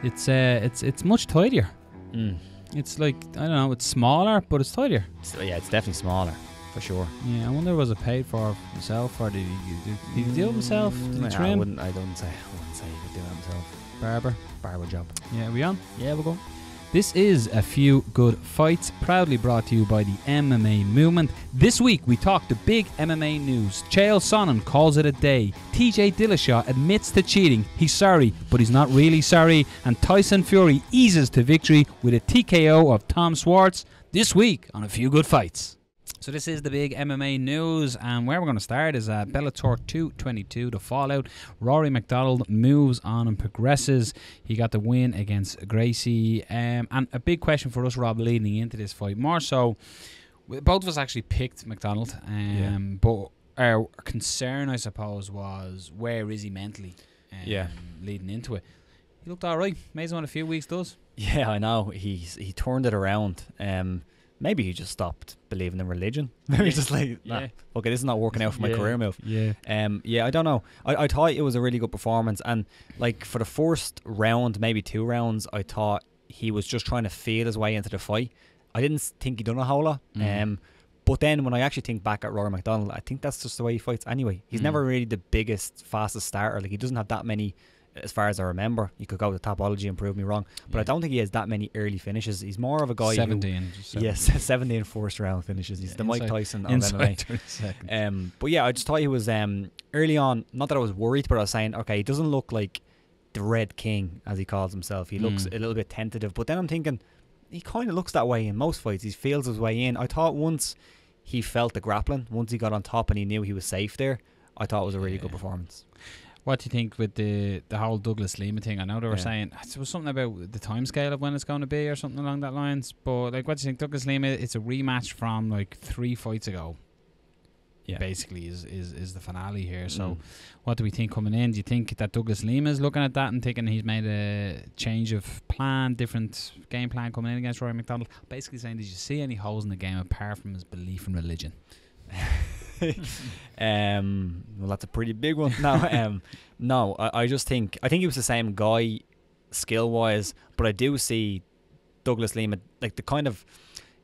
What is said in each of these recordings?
It's much tidier. It's like, I don't know, it's smaller, but it's tidier. Yeah, it's definitely smaller, for sure. Yeah, I wonder, was it paid for himself, or did he do it himself? Did he trim? I wouldn't say he could do it himself. Barber job. Yeah, are we on? Yeah, we'll go. This is A Few Good Fights, proudly brought to you by the MMA Movement. This week we talk the big MMA news. Chael Sonnen calls it a day. TJ Dillashaw admits to cheating. He's sorry, but he's not really sorry. And Tyson Fury eases to victory with a TKO of Tom Schwartz. This week on A Few Good Fights. So this is the big MMA news, and where we're going to start is Bellator 222, the fallout. Rory MacDonald moves on and progresses. He got the win against Gracie. And a big question for us, Rob, leading into this fight. More so, both of us actually picked MacDonald. But our concern, I suppose, was where is he mentally leading into it. He looked all right. Amazing what a few weeks does. Yeah, I know. He turned it around. Maybe he just stopped believing in religion. Maybe just like, okay, this is not working out for my career move. I don't know. I thought it was a really good performance, and like for the first round, maybe 2 rounds, I thought he was just trying to feel his way into the fight. I didn't think he'd done a whole lot. But then when I actually think back at Rory MacDonald, I think that's just the way he fights anyway. He's never really the biggest, fastest starter. Like, he doesn't have that many. As far as I remember, you could go to Topology and prove me wrong, but I don't think he has that many early finishes. He's more of a guy 17 first round finishes. He's the Mike Tyson of MMA. But yeah, I just thought he was early on, not that I was worried, but I was saying, okay, he doesn't look like the Red King, as he calls himself. He looks a little bit tentative, but then I'm thinking, he kind of looks that way in most fights. He feels his way in. I thought once he felt the grappling, once he got on top and he knew he was safe there, I thought it was a really good performance. What do you think with the whole Douglas Lima thing? I know they were saying there was something about the time scale of when it's going to be or something along that lines. But like, what do you think? Douglas Lima, it's a rematch from like 3 fights ago. Yeah, basically is the finale here. So, what do we think coming in? Do you think that Douglas Lima is looking at that and thinking he's made a change of plan, different game plan coming in against Rory MacDonald? Basically saying, did you see any holes in the game apart from his belief in religion? Well, that's a pretty big one. No, I just think he was the same guy skill wise, but I do see Douglas Lima like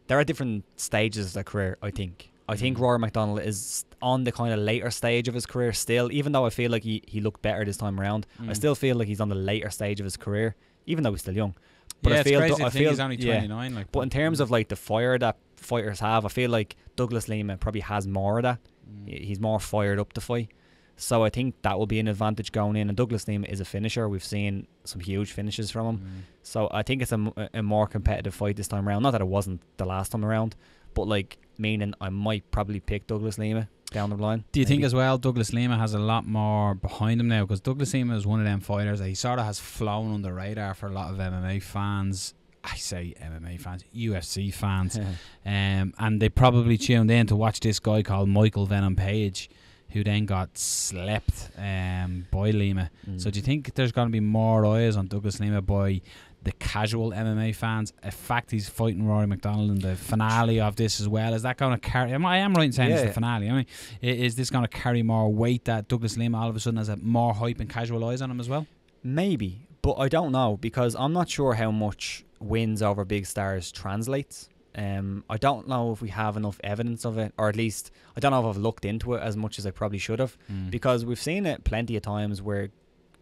there are different stages of their career. I think Rory MacDonald is on the kind of later stage of his career still, even though I feel like he looked better this time around. I still feel like he's on the later stage of his career, even though he's still young. But I feel he's only 29. But in terms of like the fire that fighters have, I feel like Douglas Lima probably has more of that. He's more fired up to fight. So I think that will be an advantage going in. And Douglas Lima is a finisher. We've seen some huge finishes from him. So I think it's a more competitive fight this time around. Not that it wasn't the last time around, but like, meaning I might probably pick Douglas Lima down the line. Do you think as well Douglas Lima has a lot more behind him now? Because Douglas Lima is one of them fighters that he sort of has flown on the radar for a lot of MMA fans. I say MMA fans, UFC fans, and they probably tuned in to watch this guy called Michael Venom Page, who then got slept by Lima. So do you think there's going to be more eyes on Douglas Lima by the casual MMA fans? In fact, he's fighting Rory MacDonald in the finale of this as well. Is that going to carry? I am right in saying it's the finale. I mean, is this going to carry more weight that Douglas Lima all of a sudden has more hype and casual eyes on him as well? Maybe, but I don't know, because I'm not sure how much wins over big stars translates. I don't know if we have enough evidence of it, or at least I don't know if I've looked into it as much as I probably should have, because we've seen it plenty of times where,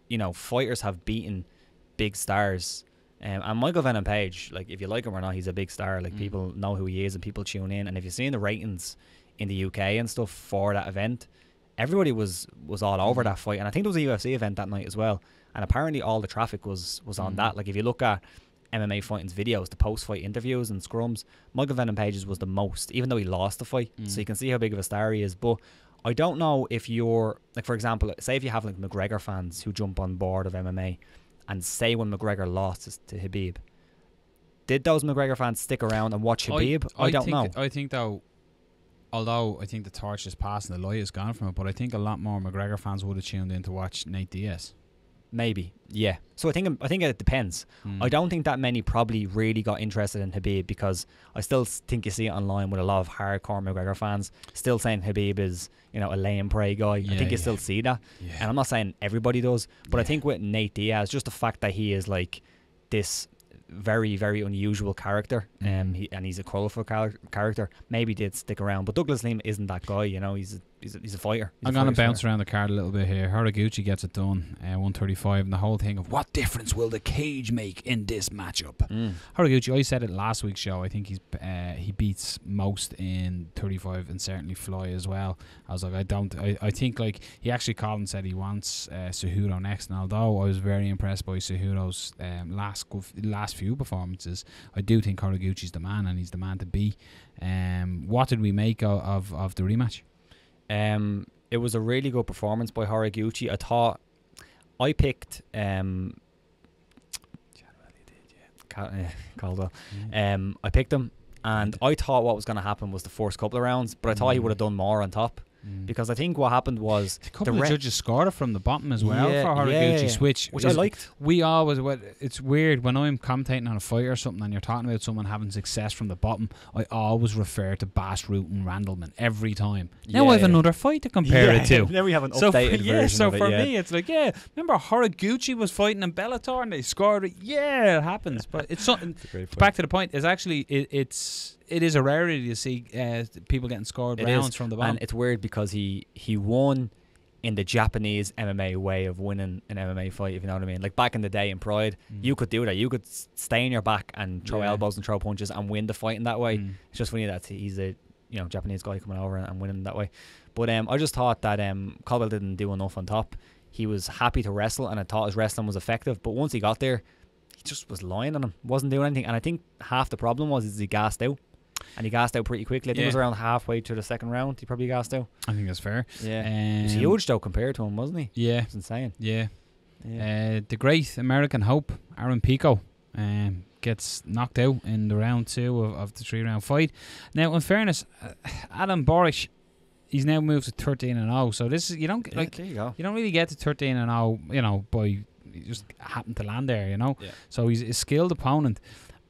you know, fighters have beaten big stars. And Michael Venom Page, like, if you like him or not, he's a big star. Like, people know who he is and people tune in. And if you've seen the ratings in the UK and stuff for that event, everybody was all over that fight. And I think there was a UFC event that night as well. And apparently all the traffic was on that. Like, if you look at MMA fighting's videos, the post-fight interviews and scrums, Michael Venom Page's was the most, even though he lost the fight. So you can see how big of a star he is. But I don't know if you're, like, for example, say if you have like McGregor fans who jump on board of MMA, and say when McGregor lost to Khabib, did those McGregor fans stick around and watch Khabib? I don't know. I think though, although I think the torch is passed and the light is gone from it, but I think a lot more McGregor fans would have tuned in to watch Nate Diaz. Maybe, yeah. So I think it depends. I don't think that many probably really got interested in Khabib, because I still think you see it online with a lot of hardcore McGregor fans still saying Khabib is, you know, a lay and pray guy. I think you still see that, and I'm not saying everybody does, but I think with Nate Diaz, just the fact that he is like this very, very unusual character, and he's a colourful character. Maybe did stick around, but Douglas Lima isn't that guy. You know, he's a fighter. I'm going to bounce around the card a little bit here. Horiguchi gets it done, 135, and the whole thing of what difference will the cage make in this matchup? Horiguchi, I said it last week's show, I think he beats most in 35 and certainly fly as well. I was like, I think like he actually called and said he wants Cejudo next, and although I was very impressed by Cejudo's last few performances, I do think Horiguchi's the man, and he's the man to beat. What did we make of the rematch? It was a really good performance by Horiguchi. I thought I picked Caldwell. I picked him, and I thought what was going to happen was the first couple of rounds, but I thought he would have done more on top. Because I think what happened was a couple of judges scored it from the bottom as well for Horiguchi, which I liked. We always, it's weird when I'm commentating on a fight or something and you're talking about someone having success from the bottom, I always refer to Bass, Root and Randleman every time. Now I have another fight to compare it to. Now we have an updated version so of it, for me it's like, remember Horiguchi was fighting in Bellator and they scored it. Yeah, it happens, but it's something. Back to the point, is actually it is a rarity to see people getting scored rounds from the bottom. And it's weird because he won in the Japanese MMA way of winning an MMA fight, if you know what I mean. Like back in the day in Pride, you could do that. You could stay in your back and throw elbows and throw punches and win the fight in that way. It's just funny that he's a Japanese guy coming over and winning that way. But I just thought that Caldwell didn't do enough on top. He was happy to wrestle, and I thought his wrestling was effective. But once he got there, he just was lying on him, wasn't doing anything. And I think half the problem was he gassed out. And he gassed out pretty quickly. I think it was around halfway through the second round. He probably gassed out. I think that's fair. Yeah. He was huge though compared to him, wasn't he? Yeah. It's insane. Yeah. The great American hope, Aaron Pico, gets knocked out in the round 2 of the 3-round fight. Now, in fairness, Adam Borish, he's now moved to 13-0. So this is there you go. You don't really get to 13-0, by you just happen to land there, Yeah. So he's a skilled opponent.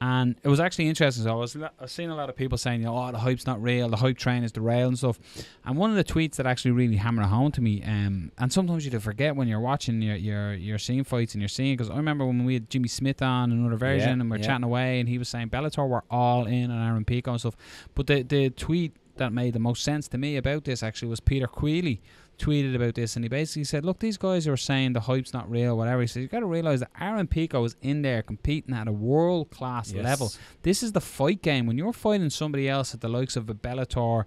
And it was actually interesting. So I've seen a lot of people saying, the hype's not real, the hype train is derailed and stuff. And one of the tweets that actually really hammered home to me, and sometimes you do forget when you're watching, you're seeing fights and you're seeing, because I remember when we had Jimmy Smith on another version and we were chatting away, and he was saying Bellator were all in on Aaron Pico and stuff. But the tweet that made the most sense to me about this actually was Peter Queally tweeted about this, and he basically said, look, these guys are saying the hype's not real, whatever. He said, you've got to realise that Aaron Pico is in there competing at a world-class level. This is the fight game. When you're fighting somebody else at the likes of a Bellator,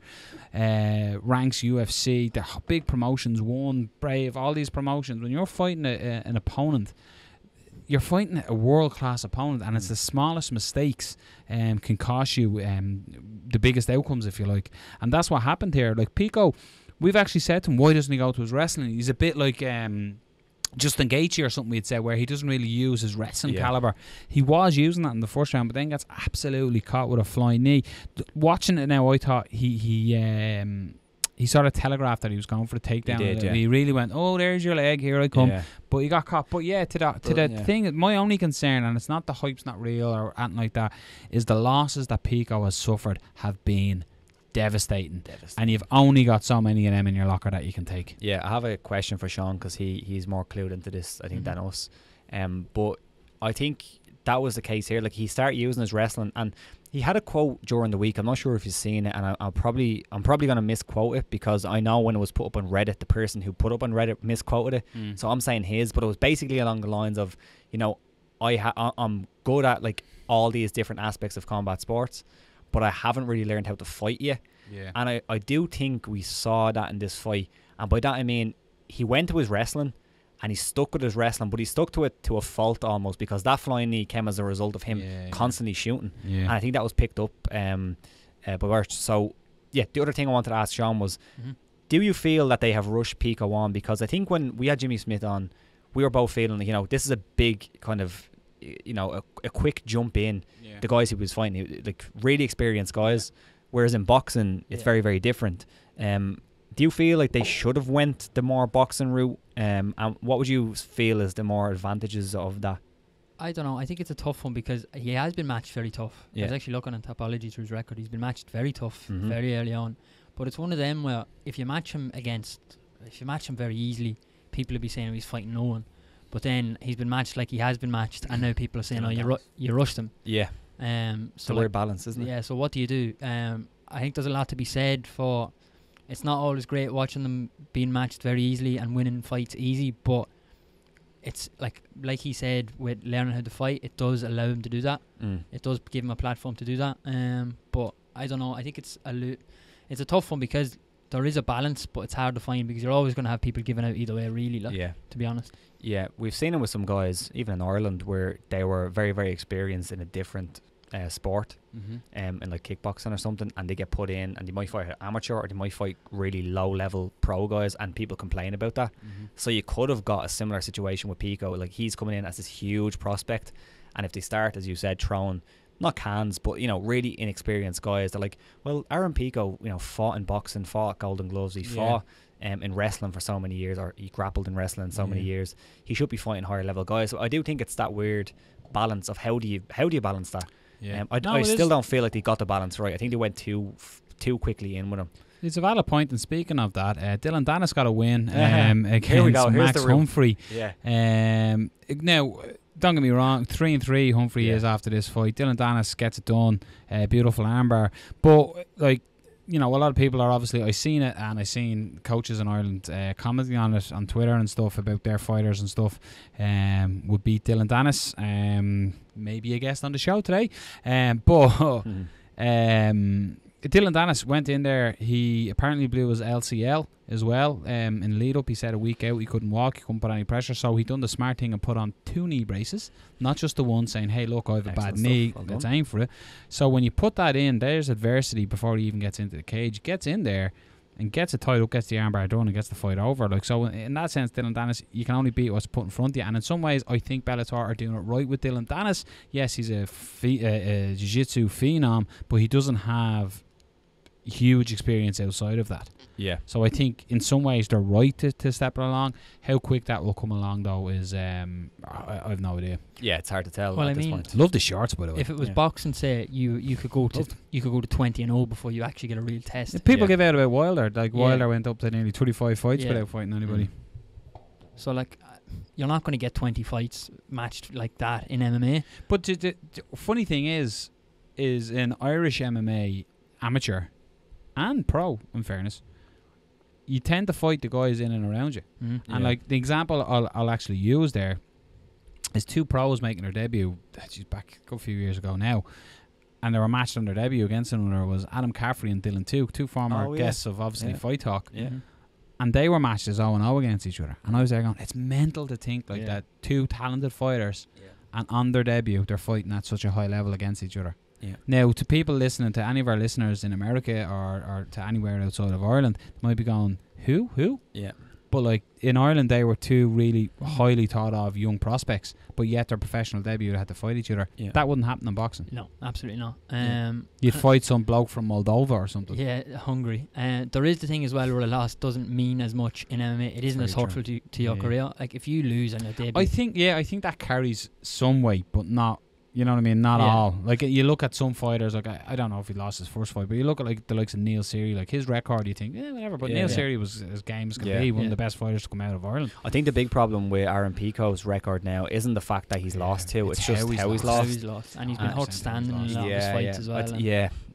Ranks, UFC, the big promotions, One, Brave, all these promotions, when you're fighting an opponent, you're fighting a world-class opponent, and it's the smallest mistakes can cost you the biggest outcomes, if you like. And that's what happened here. Like Pico, we've actually said to him, why doesn't he go to his wrestling? He's a bit like Justin Gaethje or something, we'd say, where he doesn't really use his wrestling caliber. He was using that in the first round, but then gets absolutely caught with a flying knee. Watching it now, I thought he sort of telegraphed that he was going for the takedown. He did, He really went, oh, there's your leg, here I come. Yeah. But he got caught. But the thing, my only concern, and it's not the hype's not real or anything like that, is the losses that Pico has suffered have been devastating. And you've only got so many of them in your locker that you can take. Yeah, I have a question for Sean, because he's more clued into this, I think, than us. But I think that was the case here. Like, he started using his wrestling, and he had a quote during the week. I'm not sure if you've seen it, and I'm probably going to misquote it, because I know when it was put up on Reddit, the person who put up on Reddit misquoted it. So I'm saying his, but it was basically along the lines of, I'm good at like all these different aspects of combat sports, but I haven't really learned how to fight yet. Yeah. And I do think we saw that in this fight. And by that I mean he went to his wrestling and he stuck with his wrestling, but he stuck to it to a fault almost, because that flying knee came as a result of him constantly shooting. Yeah. And I think that was picked up by Birch. So, the other thing I wanted to ask Sean was, do you feel that they have rushed Pico on? Because I think when we had Jimmy Smith on, we were both feeling like, this is a big kind of, a quick jump in. The guys he was fighting, like really experienced guys, whereas in boxing it's very, very different. Do you feel like they should have went the more boxing route? And what would you feel is the more advantages of that? I don't know. I think it's a tough one, because he has been matched very tough. I was actually looking on Topology through his record. He's been matched very tough, very early on. But it's one of them where if you match him very easily, people will be saying he's fighting no one. but then he's been matched like he has been matched, and now people are saying, "Oh, you rushed him." Yeah. So it's a weird balance, isn't it? Yeah. So what do you do? I think there's a lot to be said for. It's not always great watching them being matched very easily and winning fights easy, but it's like he said, with learning how to fight, it does allow him to do that. It does give him a platform to do that. But I don't know. I think it's a tough one because there is a balance, but it's hard to find because you're always going to have people giving out either way, really. To be honest. Yeah, we've seen it with some guys, even in Ireland, where they were very, very experienced in a different sport, in like kickboxing or something, and they get put in and they might fight an amateur or they might fight really low level pro guys, and people complain about that. So you could have got a similar situation with Pico. Like, he's coming in as this huge prospect, and if they start, as you said, throwing not cans but really inexperienced guys, they're like, well, Aaron Pico fought in boxing, fought Golden Gloves, he fought in wrestling for so many years, or he grappled in wrestling so many years, he should be fighting higher level guys. So I do think it's that weird balance of how do you balance that. I still don't feel like they got the balance right. I think they went too quickly in with him. It's a valid point. And speaking of that, Dillon Danis got a win against Max Humphrey. Now, don't get me wrong, 3-3 Humphrey is after this fight. Dillon Danis gets it done. Beautiful armbar. But a lot of people are obviously, I've seen it, and I've seen coaches in Ireland commenting on it on Twitter and stuff about their fighters and stuff would beat Dillon Danis. Maybe a guest on the show today. Dillon Danis went in there. He apparently blew his LCL as well. In lead up, he said a week out he couldn't walk, he couldn't put any pressure. So he done the smart thing and put on 2 knee braces, not just the one, saying, "Hey, look, I have a bad knee. Let's aim for it." So when you put that in, there's adversity before he even gets into the cage. Gets in there and gets it tied up, gets the armbar done, and gets the fight over. So in that sense, Dillon Danis, you can only beat what's put in front of you. And in some ways, I think Bellator are doing it right with Dillon Danis. Yes, he's a jiu-jitsu phenom, but he doesn't have huge experience outside of that. So I think in some ways they're right to step it along. How quick that will come along though is I've no idea. It's hard to tell. Well, at this point. Love the shorts, by the way. If it was boxing, say you could go to 20-0 before you actually get a real test. People give out about Wilder. Wilder went up to nearly 35 fights without fighting anybody. So you're not going to get 20 fights matched like that in MMA. But the funny thing is in Irish MMA, amateur and pro, in fairness, you tend to fight the guys in and around you. And the example I'll actually use there is 2 pros making their debut back a few years ago now, and they were matched on their debut against one another. Was Adam Caffrey and Dylan Tuke, 2 former guests of obviously Fight Talk. And they were matched as 0-0 against each other, and I was there going, it's mental to think that 2 talented fighters and on their debut they're fighting at such a high level against each other. Now, to people listening, to any of our listeners in America or to anywhere outside of Ireland, they might be going, who? But in Ireland, they were 2 really highly thought of young prospects, but yet their professional debut had to fight each other. That wouldn't happen in boxing. No, absolutely not. You'd fight some bloke from Moldova or something. Hungary. There is the thing as well where a loss doesn't mean as much in MMA. It isn't as hurtful to your career. Like, if you lose on your debut, I think that carries some weight, but not. You know what I mean? Not all. You look at some fighters, I don't know if he lost his first fight, but you look at the likes of Neil Seary, his record, you think, whatever. But Neil Seary was as game as can be, one of the best fighters to come out of Ireland. I think the big problem with Aaron Pico's record now isn't the fact that he's lost too, it's just how he's lost. And he's been hurt standing in a lot of his fights as well.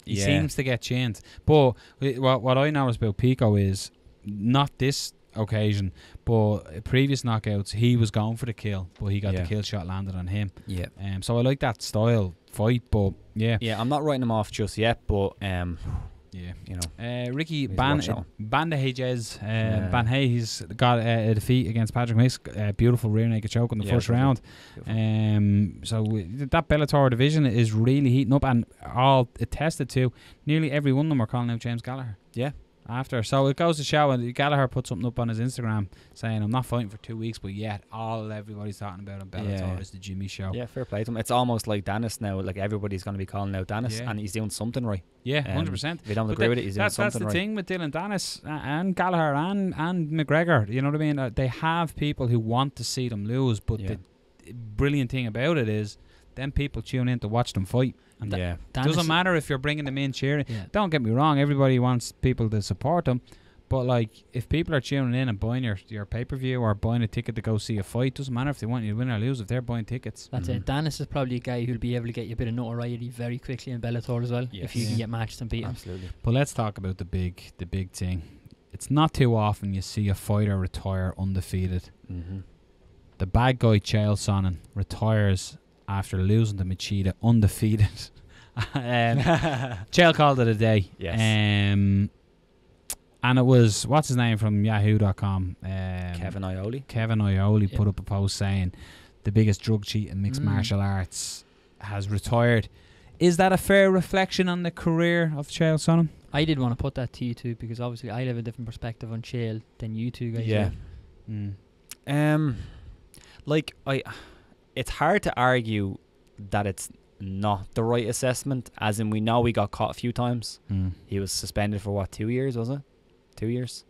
He seems to get chained. But what I noticed about Pico is, not this occasion, but previous knockouts he was going for the kill, but he got the kill shot landed on him. So I like that style fight, but I'm not writing him off just yet, but Ricky Bandejas Banhay, he's got a defeat against Patrick Mix, beautiful rear naked choke in the first round. So that Bellator division is really heating up, and all attested to, nearly every one of them are calling out James Gallagher after. So it goes to show, and Gallagher put something up on his Instagram saying, I'm not fighting for 2 weeks, but yet everybody's talking about on Bellator is the Jimmy show. Fair play to him. It's almost like Danis now, everybody's going to be calling out Danis, and he's doing something right. 100%. If you don't agree with it, he's doing something right. That's the thing with Dillon Danis and Gallagher and McGregor, you know what I mean? They have people who want to see them lose, but the brilliant thing about it is then people tune in to watch them fight. And it doesn't matter if you're bringing them in cheering. Don't get me wrong, everybody wants people to support them, But like, if people are tuning in and buying your pay-per-view or buying a ticket to go see a fight, doesn't matter if they want you to win or lose if they're buying tickets. That's it. Danis is probably a guy who'll be able to get you a bit of notoriety very quickly in Bellator as well, if you can get matched and beat him. Absolutely. But let's talk about the big thing. It's not too often you see a fighter retire undefeated. The bad guy Chael Sonnen retires after losing to Machida undefeated. Chael called it a day. Yes. And it was, what's his name from Yahoo.com? Kevin Ioli. Kevin Ioli put up a post saying the biggest drug cheat in mixed martial arts has retired. Is that a fair reflection on the career of Chael Sonnen? I did want to put that to you too, because obviously I have a different perspective on Chael than you two guys. Yeah. Like, it's hard to argue that it's not the right assessment, as in we know he got caught a few times. He was suspended for 2 years, was it? 2 years.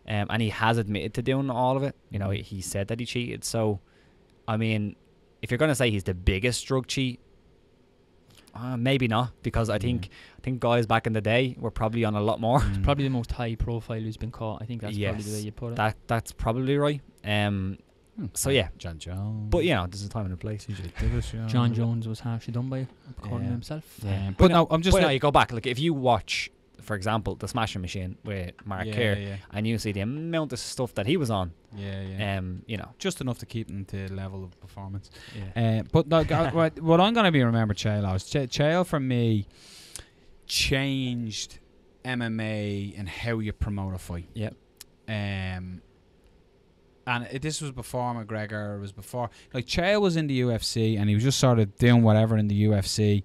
And he has admitted to doing all of it. You know, he said that he cheated. So, I mean, if you're going to say he's the biggest drug cheat, maybe not, because I think guys back in the day were probably on a lot more. It's probably the most high profile who's been caught. I think that's probably the way you put it. That's probably right. So yeah, John Jones. but you know, there's a time and a place. John Jones was harshly done by, according to himself. But no, I'm just. But no, you go back. Like, if you watch, for example, the Smashing Machine with Mark Kerr, and you see the amount of stuff that he was on. You know, just enough to keep him to the level of performance. But no, what I'm going to be remembered Chael as Chael for me changed MMA and how you promote a fight. And this was before McGregor. It was before, like, Chael was in the UFC and he was just sort of doing whatever in the UFC,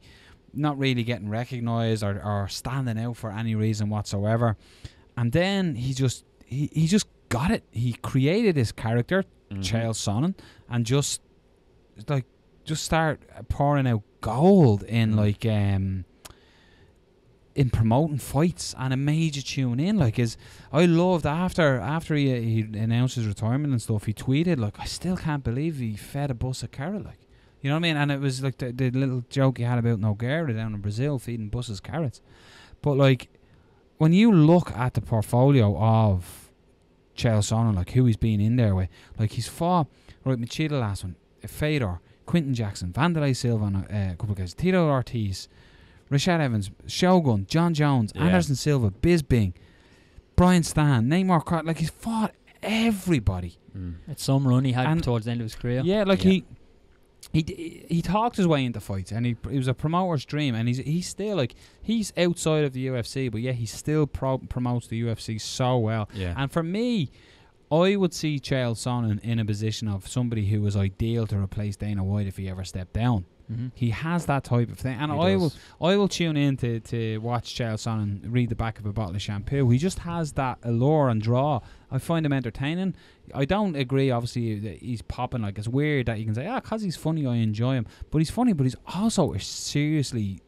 not really getting recognised or standing out for any reason whatsoever. And then he just got it. He created this character, Chael Sonnen, and just start pouring out gold in in promoting fights, and it made you tune in. Like, I loved after he announced his retirement and stuff, he tweeted like, I still can't believe he fed a bus of carrot, like, you know what I mean? And it was like the little joke he had about Nogueira down in Brazil feeding buses carrots. But like, when you look at the portfolio of Chael Sonnen, like who he's been in there with, like he's fought Machida last one, Fedor, Quinton Jackson, Vanderlei Silva, a couple of guys, Tito Ortiz, Rashad Evans, Shogun, John Jones, Anderson Silva, Bisbing, Brian Stan, Neymar Carter. Like, he's fought everybody. It's some run he had towards the end of his career. Yeah, like he talked his way into fights, and he was a promoter's dream, and he's still like, he's outside of the UFC, but he still promotes the UFC so well. And for me, I would see Chael Sonnen in a position of somebody who was ideal to replace Dana White if he ever stepped down. He has that type of thing, and I will tune in to watch Chael Sonnen read the back of a bottle of shampoo. He just has that allure and draw. I find him entertaining. I don't agree, obviously, that he's popping. Like, it's weird that you can say, because he's funny, I enjoy him. But he's funny, but he's also a seriously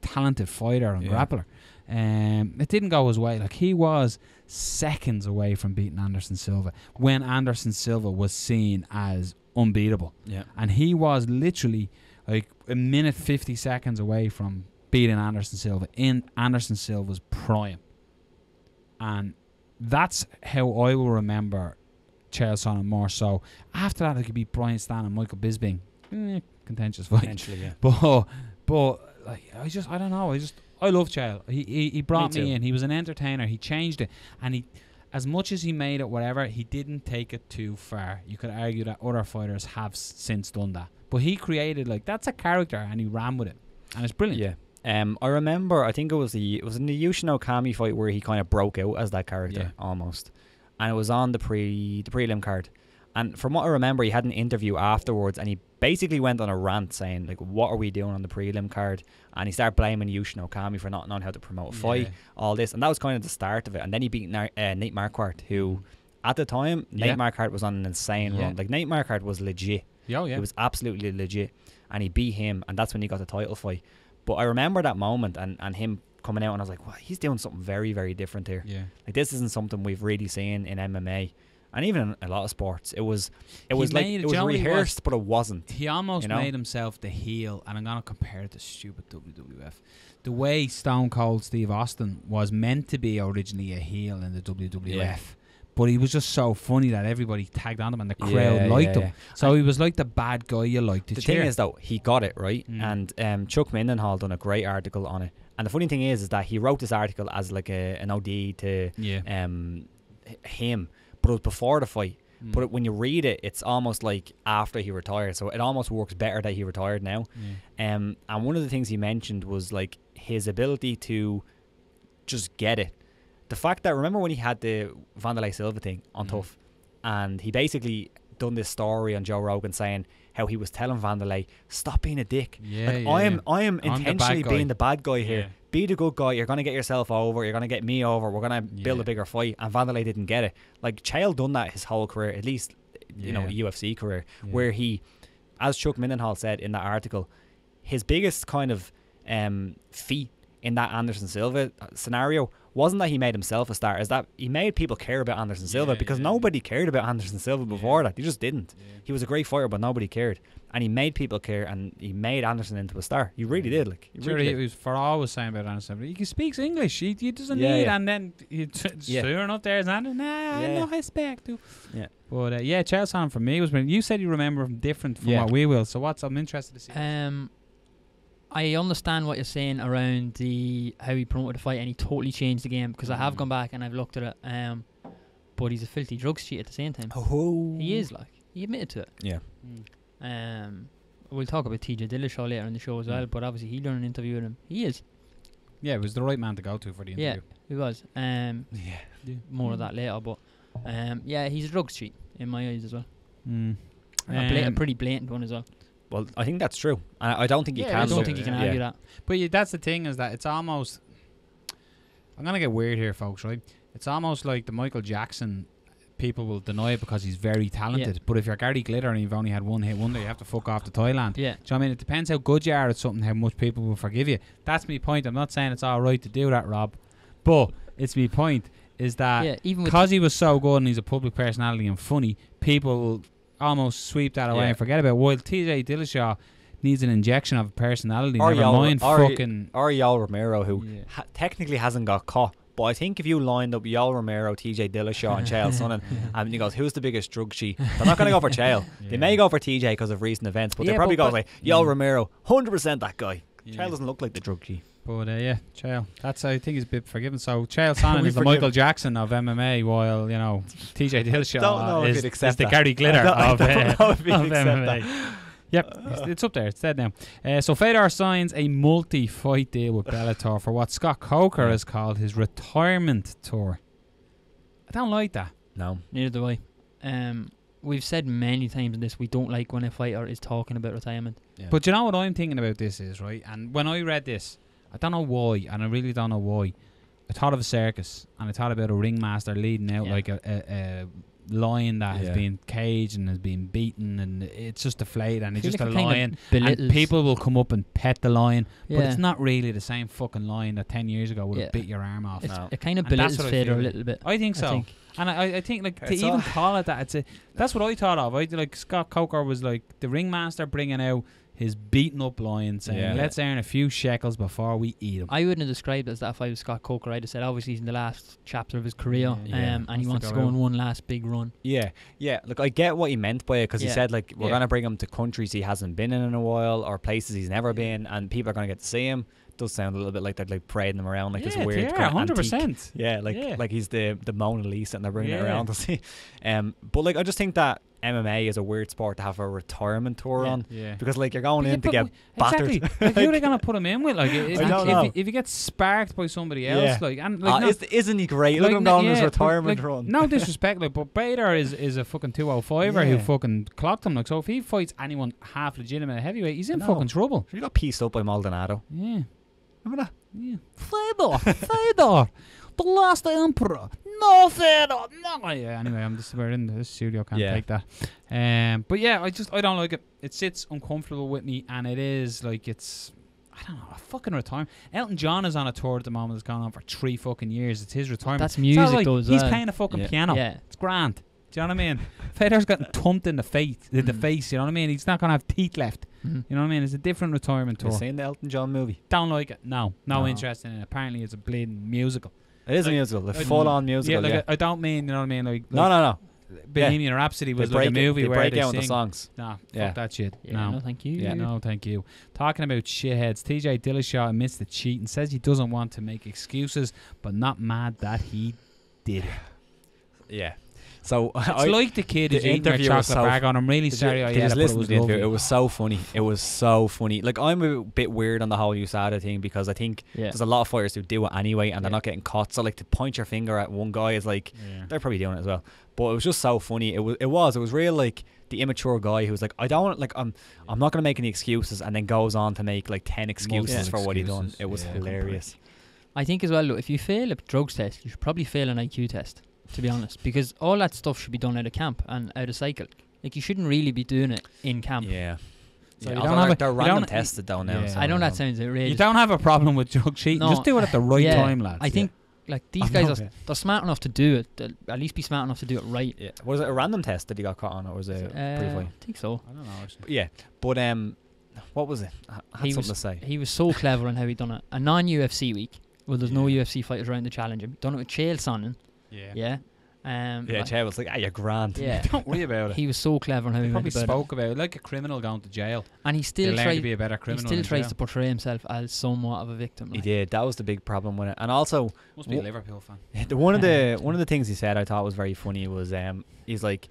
talented fighter and grappler. It didn't go his way. Like, he was seconds away from beating Anderson Silva when Anderson Silva was seen as unbeatable. And he was literally like a minute 50 seconds away from beating Anderson Silva in Anderson Silva's prime. And that's how I will remember Chael Sonnen more so. After that, it could be Brian Stan and Michael Bisping. Contentious fight. Potentially, But like, I don't know. I love Chael. He brought me in. He was an entertainer. He changed it, and he, as much as he made it whatever, he didn't take it too far. You could argue that other fighters have since done that, but he created, like, that's a character, and he ran with it, and it's brilliant. I remember, I think it was in the Yushin Okami fight where he kind of broke out as that character almost, and it was on the prelim card. And from what I remember, he had an interview afterwards, and he basically went on a rant saying, like, what are we doing on the prelim card? And he started blaming Yushin Okami for not knowing how to promote a fight, all this. And that was kind of the start of it. And then he beat Nate Marquardt, who, at the time, Nate Marquardt was on an insane run. Like, Nate Marquardt was legit. He was absolutely legit. And he beat him, and that's when he got the title fight. But I remember that moment and him coming out, and I was like, well, he's doing something very, very different here. Like, this isn't something we've really seen in MMA. And even in a lot of sports, it was He like made- it was do you know what he rehearsed, but it wasn't. He almost You know? made himself the heel, and I'm gonna compare it to stupid WWF. The way Stone Cold Steve Austin was meant to be originally a heel in the WWF. Yeah. But he was just so funny that everybody tagged on him and the crowd liked him. So he was like the bad guy you liked to The cheer. thing is, though, he got it right, and Chuck Mindenhall done a great article on it. And the funny thing is that he wrote this article as like an OD to him, but it was before the fight. But when you read it, it's almost like after he retired, so it almost works better that he retired now. And one of the things he mentioned was like his ability to just get it. The fact that, remember when he had the Vanderlei Silva thing on Tough, and he basically done this story on Joe Rogan saying how he was telling Vanderlei, stop being a dick. I am intentionally being the bad guy here. Be the good guy. You're going to get yourself over. You're going to get me over. We're going to build a bigger fight. And Vanderlei didn't get it. Like, Chael done that his whole career, at least, you know, UFC career, where he, as Chuck Mindenhall said in that article, his biggest kind of feat in that Anderson Silva scenario wasn't that he made himself a star, is that he made people care about Anderson Silva, because nobody cared about Anderson Silva before that. They just didn't. He was a great fighter, but nobody cared. And he made people care, and he made Anderson into a star. He really did. Like, He was for all I was saying about Anderson. He speaks English. He doesn't need, and then he's stirring up there. No respect. But Chael Sonnen for me was when you said you remember him different from what we will. So I'm interested to see. I understand what you're saying around how he promoted the fight, and he totally changed the game, because I have gone back and I've looked at it. But he's a filthy drugs cheat at the same time. He is, like, he admitted to it. We'll talk about TJ Dillashaw later in the show as well, but obviously he done an interview with him. He is. Yeah, it was the right man to go to for the interview. Yeah, he was. More of that later, but he's a drugs cheat in my eyes as well. A pretty blatant one as well. Well, I think that's true. I don't think you can. I don't think you can argue that. But that's the thing, is that it's almost... I'm going to get weird here, folks, right? It's almost like the Michael Jackson... People will deny it because he's very talented. But if you're Gary Glitter and you've only had one hit wonder, you have to fuck off to Thailand. Do you know what I mean? It depends how good you are at something, how much people will forgive you. That's my point. I'm not saying it's all right to do that, Rob. But it's my point, is that because he was so good and he's a public personality and funny, people will almost sweep that away and forget about it. While TJ Dillashaw needs an injection of personality, never mind fucking... Or Yoel Romero, who technically hasn't got caught. But I think if you lined up Yoel Romero, TJ Dillashaw and Chael Sonnen, and you goes, who's the biggest drug cheat? They're not going to go for Chael. They may go for TJ because of recent events, but they probably go like, Yoel Romero, 100% that guy. Chael doesn't look like the drug cheat. But Chael, that's, I think, he's a bit forgiven. So Chael Sonnen is the Michael Jackson of MMA, while, you know, TJ Dillashaw is the Gary Glitter of MMA. Yep, it's up there. It's dead now. So Fedor signs a multi-fight deal with Bellator for what Scott Coker has called his retirement tour. I don't like that. No. Neither do I. We've said many times in this, we don't like when a fighter is talking about retirement. But you know what I'm thinking about this is, right? And when I read this, I don't know why, and I really don't know why, I thought of a circus, and I thought about a ringmaster leading out like a lion that has been caged and has been beaten, and it's just deflated, and it's just a lion, and people will come up and pet the lion, but it's not really the same fucking lion that 10 years ago would have bit your arm off. It kind of belittles Fedor a little bit. I think so. And I think, like, to even call it that, that's what I thought of. Like, Scott Coker was like the ringmaster bringing out his beaten up lion, saying, let's earn a few shekels before we eat him. I wouldn't have described it as that if I was Scott Coker. I'd have said, obviously, he's in the last chapter of his career, and he wants to go on one last big run. Look, I get what he meant by it, because he said, like, we're going to bring him to countries he hasn't been in a while, or places he's never been, and people are going to get to see him. Does sound a little bit like they're like parading him around like this weird 100%. Like he's the Mona Lisa, and they're bringing it around to see. But like, I just think that MMA is a weird sport to have a retirement tour on, because like you're going in to get battered. Exactly. Like, who are they gonna put him in with? Like, if you get sparked by somebody else, like, and like, isn't he great? Look at him going on his retirement run. No disrespect, like, but Bader is a fucking 205er who fucking clocked him. Like, so if he fights anyone half legitimate at heavyweight, he's in fucking trouble. He got pieced up by Maldonado. Remember that? Yeah. Fedor, the last emperor. No, Fedor, no. Anyway, we're in the studio, can't take that. But I don't like it. It sits uncomfortable with me, and it is like, it's, I don't know, a fucking retirement. Elton John is on a tour at the moment. It's gone on for 3 fucking years. It's his retirement. That's music, like though, as he's well. playing a fucking piano. It's grand. Do you know what I mean? Federer's getting thumped in the face. You know what I mean? He's not gonna have teeth left. You know what I mean? It's a different retirement tour. You seen the Elton John movie? Don't like it. No interest in it. Apparently, it's a bleeding musical. It is a musical, a full-on musical. Yeah, I don't mean, you know what I mean? Like no. Bohemian Rhapsody was like a movie where break they out sing. the songs. Nah, fuck that shit. No, thank you. Yeah, no, thank you. Talking about shitheads, TJ Dillashaw admits the cheat and says he doesn't want to make excuses, but not mad that he did it. Yeah. So it's like the kid who's eating a chocolate bag on. I'm really sorry I ate it, but it was lovely. It was so funny. It was so funny. Like, I'm a bit weird on the whole USADA thing because I think there's a lot of fighters who do it anyway and they're not getting caught. So like to point your finger at one guy is like they're probably doing it as well. But it was just so funny. It was real, like the immature guy who was like, I don't like I'm not gonna make any excuses, and then goes on to make like 10 excuses for what he done. It was hilarious. I think as well, look, if you fail a drugs test, you should probably fail an IQ test, to be honest, because all that stuff should be done out of camp and out of cycle. Like, you shouldn't really be doing it in camp. Yeah. So you don't have they're random tested down now. I know that sounds outrageous. You don't have a problem with drug cheating. No, just do it at the right time, lads. I think like these guys they're smart enough to do it. They'll at least be smart enough to do it right. Yeah. Was it a random test that he got caught on, or was it I think so. I don't know. Yeah, but what was it? I had something to say. He was so clever on how he done it. A non-UFC week. Well, there's no UFC fighters around to challenge him. Done it with Chael Sonnen. Yeah. Chael was like, you're grand. Yeah. Don't worry about it. He was so clever on how he probably went spoke about it like a criminal going to jail. And he still tried to be a better criminal. He still tries to portray himself as somewhat of a victim. He did. That was the big problem with it. And also, must be a Liverpool fan. One of the things he said I thought was very funny was he's like,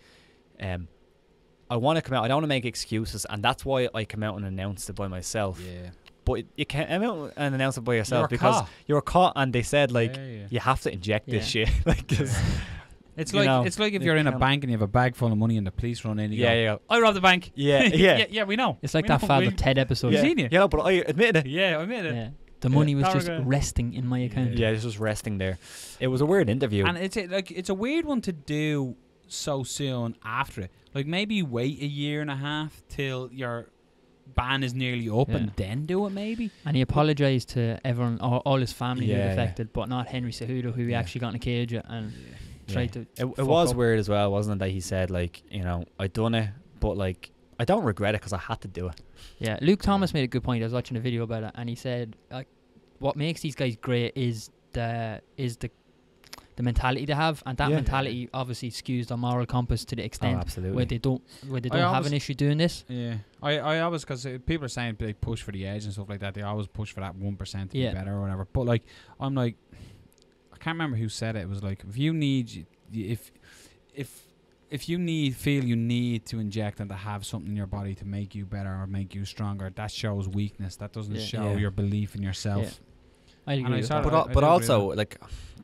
I want to come out. I don't want to make excuses, and that's why I come out and announced it by myself. Yeah. But you can't come out and announce it by yourself because you're caught, and they said like you have to inject this shit. Like, cause it's like if you're in a bank and you have a bag full of money and the police run in. You go, I robbed the bank. Yeah, we know. It's like that Father Ted episode. You've seen it? Yeah, but I admitted it. Yeah, I admitted it. Yeah. The money was just resting in my account. Yeah, it was just resting there. It was a weird interview, and it's a weird one to do so soon after it. Like, maybe wait a year and a half till your ban is nearly up and then do it, maybe. And he apologised to everyone, all his family who were affected, but not Henry Cejudo, who he actually got in a cage and tried to. It was weird as well, wasn't it? That he said like, I done it, but like I don't regret it because I had to do it. Yeah, Luke Thomas made a good point. I was watching a video about it, and he said like, what makes these guys great is the mentality they have, and that mentality obviously skews the moral compass to the extent where they don't have an issue doing this. Yeah, I always, because people are saying they push for the edge and stuff like that. They always push for that 1% to be better or whatever. But like, I'm like, I can't remember who said it. It was like, if you feel you need to inject and to have something in your body to make you better or make you stronger, that shows weakness. That doesn't show your belief in yourself. Yeah. I agree with that. But also, like,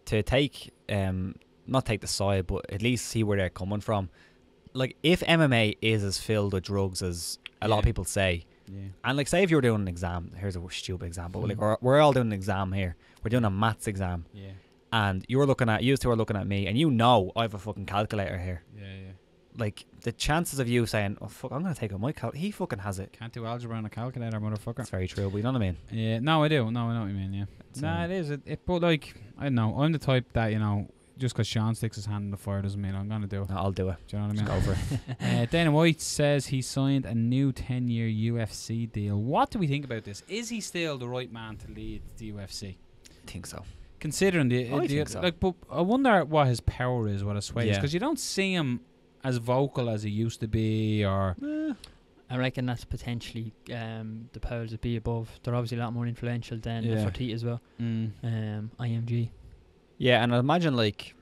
to take not take the side, but at least see where they're coming from. Like, if MMA is as filled with drugs as a lot of people say, and like, say if you were doing an exam, here's a stupid example, like we're all doing an exam here, we're doing a maths exam, and you two are looking at me, and I have a fucking calculator here. Like, the chances of you saying, oh fuck, I'm gonna take out my he fucking has it. Can't do algebra on a calculator, motherfucker. That's very true, but you know what I mean? Yeah, no, I do. No, I know what you mean. Yeah, it is. But like, I don't know. I'm the type that just because Sean sticks his hand in the fire doesn't mean I'm gonna do it. No, I'll do it. Do you know what I mean? Just go for it. Dana White says he signed a new 10-year UFC deal. What do we think about this? Is he still the right man to lead the UFC? I think so. Considering I think so. Like, but I wonder what his power is, what his sway is, because you don't see him as vocal as he used to be, or I reckon that's potentially the powers that be above. They're obviously a lot more influential than Fertitta as well. IMG. Yeah, and I imagine like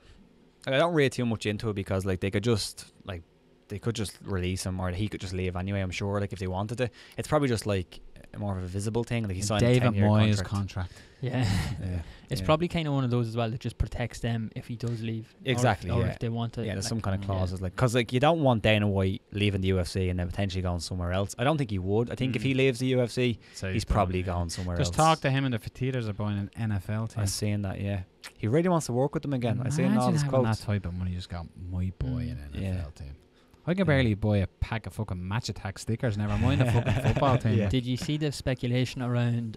I don't read too much into it because like they could just release him, or he could just leave anyway. I'm sure, like if they wanted to, it's probably just like more of a visible thing. Like he signed David a 10-year Moyes contract. Yeah. It's probably kind of one of those as well that just protects them if he does leave. Exactly. Or if they want to. Yeah, there's some kind of clauses like, because like you don't want Dana White leaving the UFC and then potentially going somewhere else. I don't think he would. I think if he leaves the UFC, he's probably going somewhere else. Just talk to him and the Fertittas are buying an NFL team. I've seen that. Yeah, he really wants to work with them again. I seen all his quotes. That type of money, just got my boy in an NFL team. I can barely buy a pack of fucking Match Attack stickers, never mind a fucking football team. Did you see the speculation around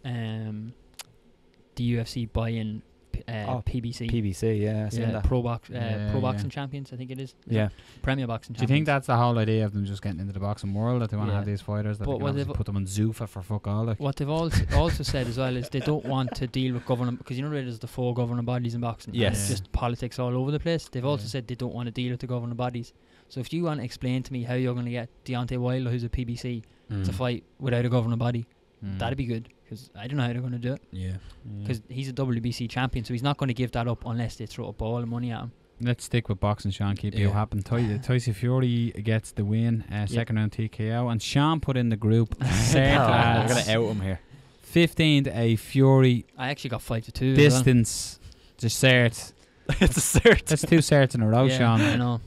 the UFC buying PBC. PBC, yeah, I seen that. Pro boxing champions, I think it is. Yeah. Premier boxing Do you champions. think that's the whole idea of them just getting into the boxing world, that they want to Yeah. have these fighters, that But they can what obviously they've- put them on Zuffa for fuck all? Like. What they've also said as well is they don't want to deal with governing, because you know there's the 4 governing bodies in boxing. and Yes. It's just politics all over the place. They've also Yeah. said they don't want to deal with the governing bodies. So if you want to explain to me how you're going to get Deontay Wilder, who's a PBC, to fight without a governing body, that'd be good. Because I don't know how they're going to do it. Yeah. Because he's a WBC champion, so he's not going to give that up unless they throw a ball of money at him. Let's stick with boxing, Sean. Keep you Yeah. happen. Tyson Fury gets the win, second round TKO, and Sean put in the group. Cert I'm lads, going to out him here. 15 to a Fury I actually got 5-2. distance. To Cert. It's a cert. That's 2 certs in a row, Yeah, Sean. I know.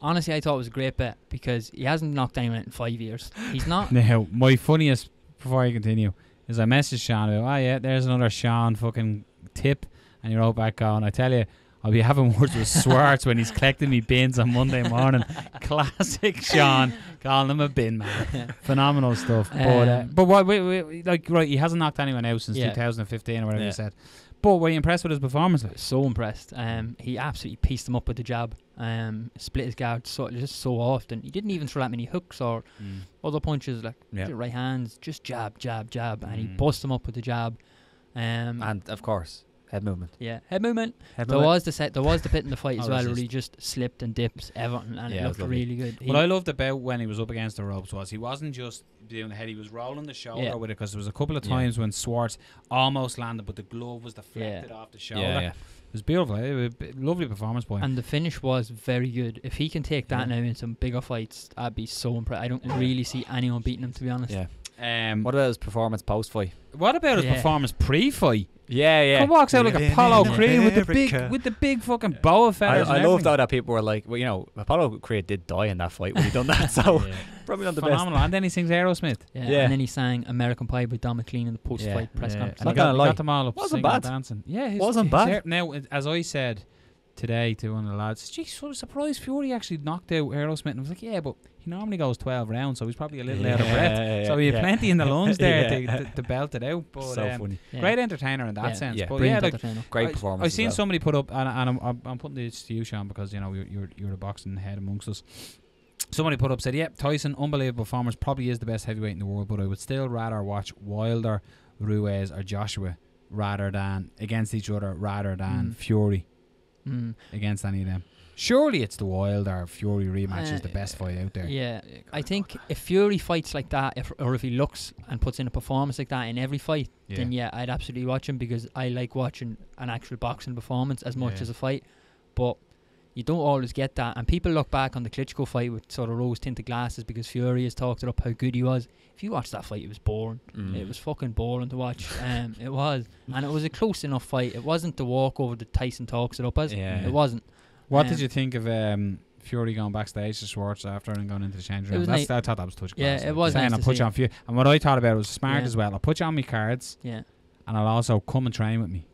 Honestly, I thought it was a great bet because he hasn't knocked anyone out in 5 years. He's not. Now, my funniest, before I continue, is I messaged Sean about, there's another Sean fucking tip, and he wrote back on, I tell you, I'll be having words with Swartz when he's collecting me bins on Monday morning. Classic Sean, calling him a bin man. Phenomenal stuff. But what, right, he hasn't knocked anyone out since 2015 or whatever you said. But were you impressed with his performance? So impressed. He absolutely pieced him up with the jab. Split his guard just so often. He didn't even throw that many hooks or other punches, like right hands, just jab, and he bust him up with the jab. And of course, head movement. Yeah, head movement. Head There movement. was the bit in the fight as well where resist. he just slipped and dipped Everton, and Yeah, it it was looked lovely. really good. What I loved about when he was up against the ropes was he wasn't just doing the head, he was rolling the shoulder with it, because there was a couple of times when Swartz almost landed, but the glove was deflected off the shoulder. Yeah. It was beautiful. Lovely performance by him. And the finish was very good. If he can take that now in some bigger fights, I'd be so impressed. I don't really see anyone beating him, to be honest. Yeah. What about his performance post-fight? What about his performance pre-fight? Yeah. He walks out like Apollo in Creed with America. the big fucking boa feathers. I love that people were like, well, you know, Apollo Creed did die in that fight when he done that, so probably not the Phenomenal. best. And then he sings Aerosmith. Yeah. And then he sang American Pie with Don McLean in the post-fight press conference. And Not he got, gonna lie. got them all up Wasn't singing bad. and dancing. Yeah, Wasn't bad. Now, as I said today to one of the lads, geez, sort of surprised Fury actually knocked out Aerosmith. And I was like, but he normally goes 12 rounds, so he's probably a little out of breath. So he had plenty in the lungs there to belt it out. But So funny. great entertainer in that sense. Yeah. But Brilliant like, entertainer. Great performance. I've seen as well. somebody put up, and I'm putting this to you, Sean, because you know you're the boxing head amongst us. Somebody put up, said, Tyson, unbelievable performance, probably is the best heavyweight in the world, but I would still rather watch Wilder, Ruiz, or Joshua against each other rather than Fury against any of them. Surely it's the Wilder Fury rematch is the best fight out there. Yeah, I think if Fury fights like that, or if he looks and puts in a performance like that in every fight, then I'd absolutely watch him, because I like watching an actual boxing performance as much as a fight. But you don't always get that, and people look back on the Klitschko fight with sort of rose-tinted glasses because Fury has talked it up how good he was. If you watch that fight, it was boring. It was fucking boring to watch. It was, and it was a close enough fight. It wasn't the walkover that Tyson talks it up as. It wasn't. What did you think of Fury going backstage to Swartz after and going into the change room? I thought that was touch class. Yeah, it was saying nice I'll to put see. you on Fury. And what I thought about it was smart as well. I'll put you on my cards. Yeah. And I'll also come and train with me.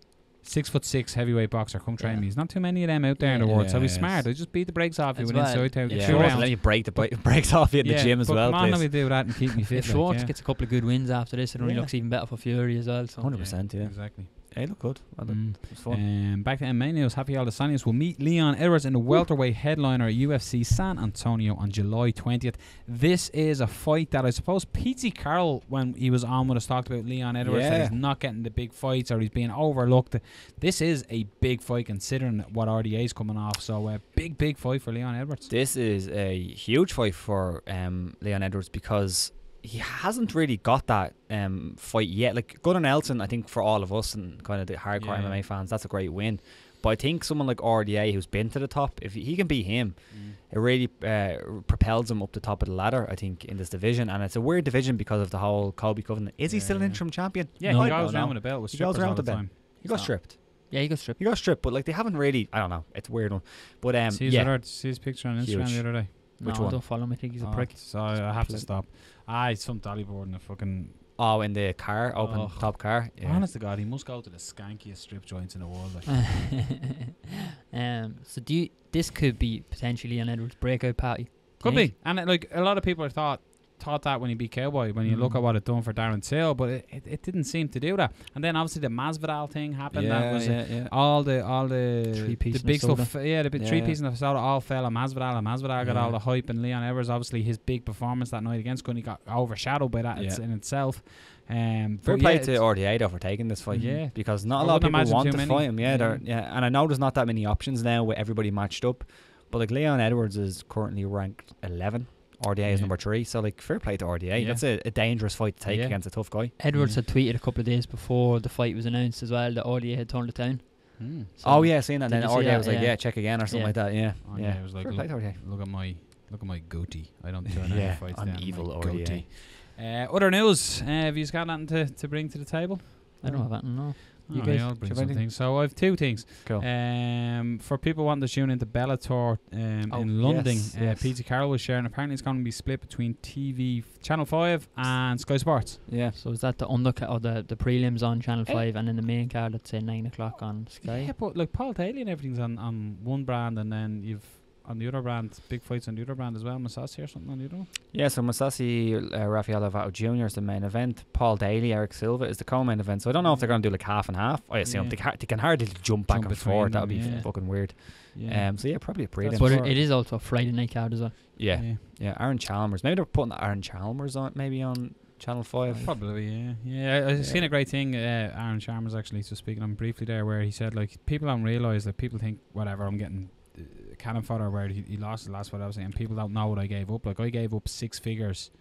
6'6" heavyweight boxer, come train me. There's not too many of them out there in the world, so he's smart. I just beat the brakes off you As with well. inside out. Yeah. Few Let rounds. you break the brakes off you in the gym as but well, come on, please. let me do that and keep me fit. If Schwartz gets a couple of good wins after this, it only looks even better for Fury as well. So 100%, yeah. Exactly. Hey, look good. Well done. It was fun. Back to MMA news. Happy Adesanya will meet Leon Edwards in the welterweight headliner at UFC San Antonio on July 20th. This is a fight that I suppose Pete Carroll, when he was on with us, talked about Leon Edwards, that he's not getting the big fights or he's being overlooked. This is a big fight considering what RDA is coming off. So big fight for Leon Edwards. This is a huge fight for Leon Edwards because he hasn't really got that fight yet. Like Gunnar Nelson, I think for all of us and kind of the hardcore MMA fans, that's a great win. But I think someone like RDA who's been to the top, if he can beat him, it really propels him up the top of the ladder, I think, in this division. And it's a weird division because of the whole Colby Covenant. Is he still an interim champion? Yeah, No, he I don't goes know. around with a belt with He goes strippers around all with the a belt. time. He got stripped. Yeah, he got stripped. He got stripped, but like they haven't really, I don't know, it's a weird one. But See his picture on Instagram Huge. the other day. Which No, one? don't follow him. I think he's a prick. So I have to stop. It's some dolly board in the fucking... Oh, in the car, open top car. Yeah. Honest to God, he must go to the skankiest strip joints in the world. So this could be potentially an Edwards breakout party. Could be. And like a lot of people have thought thought that when he beat Cowboy, when you look at what it done for Darren Till, but it didn't seem to do that. And then obviously the Masvidal thing happened. That was all the Three-piece big in the stuff. Yeah, the big 3 pieces of soda all fell on Masvidal, and Masvidal got all the hype. And Leon Edwards, obviously his big performance that night against Gunny got overshadowed by that in itself. Fair play to RDA though for taking this fight. Yeah, because not a lot of people want to fight him. And I know there's not that many options now with everybody matched up. But like Leon Edwards is currently ranked 11. RDA is number 3, so like fair play to RDA. That's a dangerous fight to take against a tough guy. Edwards had tweeted a couple of days before the fight was announced as well that RDA had turned it down. So seeing that. Then RDA was like, check again or something like that. It was like, fair play to RDA. Look at my goatee. I don't turn any fights down. I'm evil RDA. Other news. Have you got nothing to bring to the table? I don't have anything. No. You guys, I'll bring something. So I have 2 things. Cool. For people wanting to tune into Bellator in London, Peter Carroll was sharing. Apparently, it's going to be split between TV Channel 5 and Sky Sports. Yeah. So is that the undercut or the prelims on Channel 5 and then the main card at say 9 o'clock on Sky? Yeah, but like Paul Daly and everything's on one brand, and then you've on the other brand, big fights on the other brand as well. Masasi or something on the other one? Yeah, so Masasi, Rafael Lovato Jr. is the main event. Paul Daly, Eric Silva is the co-main event. So I don't know if they're going to do like half and half. I assume they can hardly jump back and forth. That would be fucking weird. So probably a prelim. But it is also a Friday night card as well. Yeah. Aaron Chalmers. Maybe they're putting Aaron Chalmers on Channel 5. Probably, I've seen a great thing. Aaron Chalmers actually, so speaking on briefly there, where he said like people don't realise that people think whatever I'm getting cannon fodder where he lost the last fight, obviously, and people don't know what I gave up. Like I gave up 6 figures,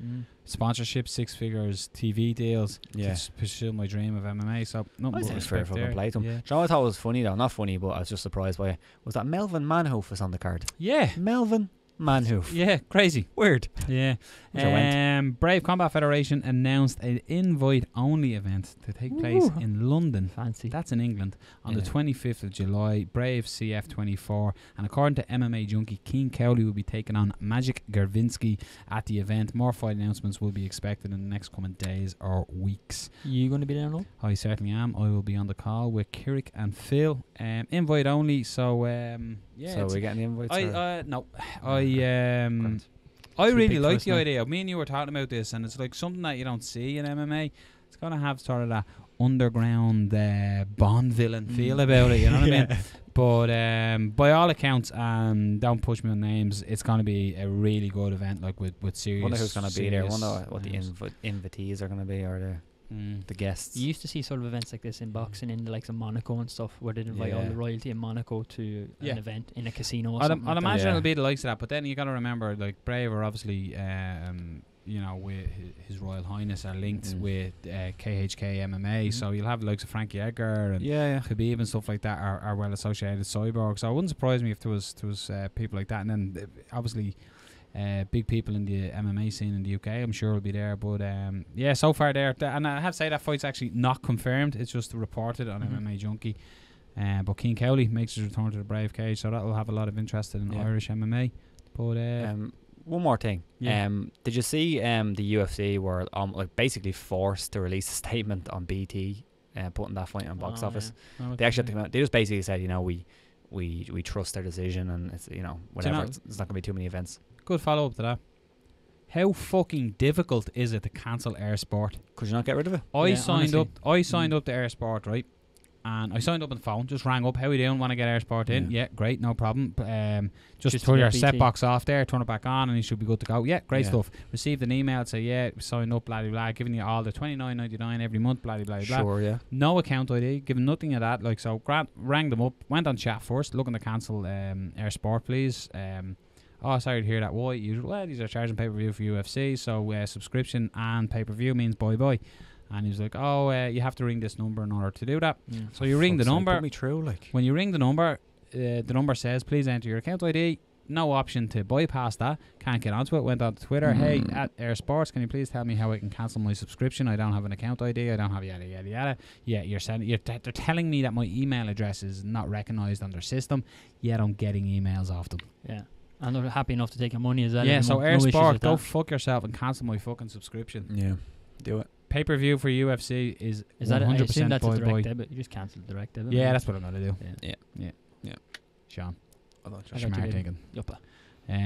sponsorship, 6 figures, TV deals to pursue my dream of MMA. So nothing but fair fucking play to him. Do you know what I thought was funny though? Not funny, but I was just surprised by it. Was that Melvin Manhoof was on the card? Yeah, Melvin Manhoof. Yeah, crazy. Weird. Yeah. Brave Combat Federation announced an invite-only event to take place in London. Fancy. That's in England on the 25th of July. Brave CF24. And according to MMA Junkie, Keane Cowley will be taking on Magic Gervinski at the event. More fight announcements will be expected in the next coming days or weeks. You going to be there now? I certainly am. I will be on the call with Kirik and Phil. Invite only, so so we're getting the invites? No. I really like the idea. Me and you were talking about this, and it's like something that you don't see in MMA. It's going to have sort of that underground Bond villain feel about it, you know what I mean? But by all accounts, don't push me on names, it's going to be a really good event, like with serious. Wonder who's going to be there. Wonder what the invitees are going to be, or the guests. You used to see sort of events like this in boxing in the likes of Monaco and stuff, where they'd invite all the royalty in Monaco to an event in a casino or something. I'd imagine it'll be the likes of that, but then you got to remember, like Brave are obviously with His Royal Highness are linked with KHK MMA, so you'll have the likes of Frankie Edgar and Khabib and stuff like that are well associated with Cyborg. So it wouldn't surprise me if there was people like that, and then obviously big people in the MMA scene in the UK, I'm sure will be there. But so far there, and I have to say that fight's actually not confirmed. It's just reported on MMA Junkie. But Keane Cowley makes his return to the Brave cage, so that'll have a lot of interest in Irish MMA. But one more thing. Did you see the UFC were basically forced to release a statement on BT putting that fight on box office? They actually had to come out. They just basically said, we trust their decision, and it's whatever. It's not going to be too many events. Good follow up to that. How fucking difficult is it to cancel Air Sport? Could you not get rid of it? I signed up to Air Sport, right? And I signed up on the phone, just rang up, how are you doing, want to get Air Sport in? Yeah, great, no problem. Just turn your set box off there, turn it back on, and you should be good to go. Yeah, great stuff. Received an email, say, signed up, blah, blah, blah, giving you all the $29.99 every month, blah, blah, blah. Sure, yeah. No account ID, given nothing of that. Like, so, rang them up, went on chat first, looking to cancel Air Sport, please. Sorry to hear that. Why? Well, these are charging pay-per-view for UFC, so subscription and pay-per-view means bye-bye. And he was like, you have to ring this number in order to do that. So you ring the number. Put me through, like. When you ring the number says, please enter your account ID. No option to bypass that. Can't get onto it. Went on to Twitter. Hey, at Air Sports, can you please tell me how I can cancel my subscription? I don't have an account ID. I don't have yada, yada, yada. Yeah, they're telling me that my email address is not recognised on their system, yet I'm getting emails off them. Yeah. And they're happy enough to take your money as well. Yeah, so Air Sport, go fuck yourself and cancel my fucking subscription. Yeah, do it. Pay-per-view for UFC is that 100% I assume that's a direct debit. You just cancel the direct debit. Yeah, that's what I'm going to do. Yeah. Sean. I thought smart thinking. Yuppa.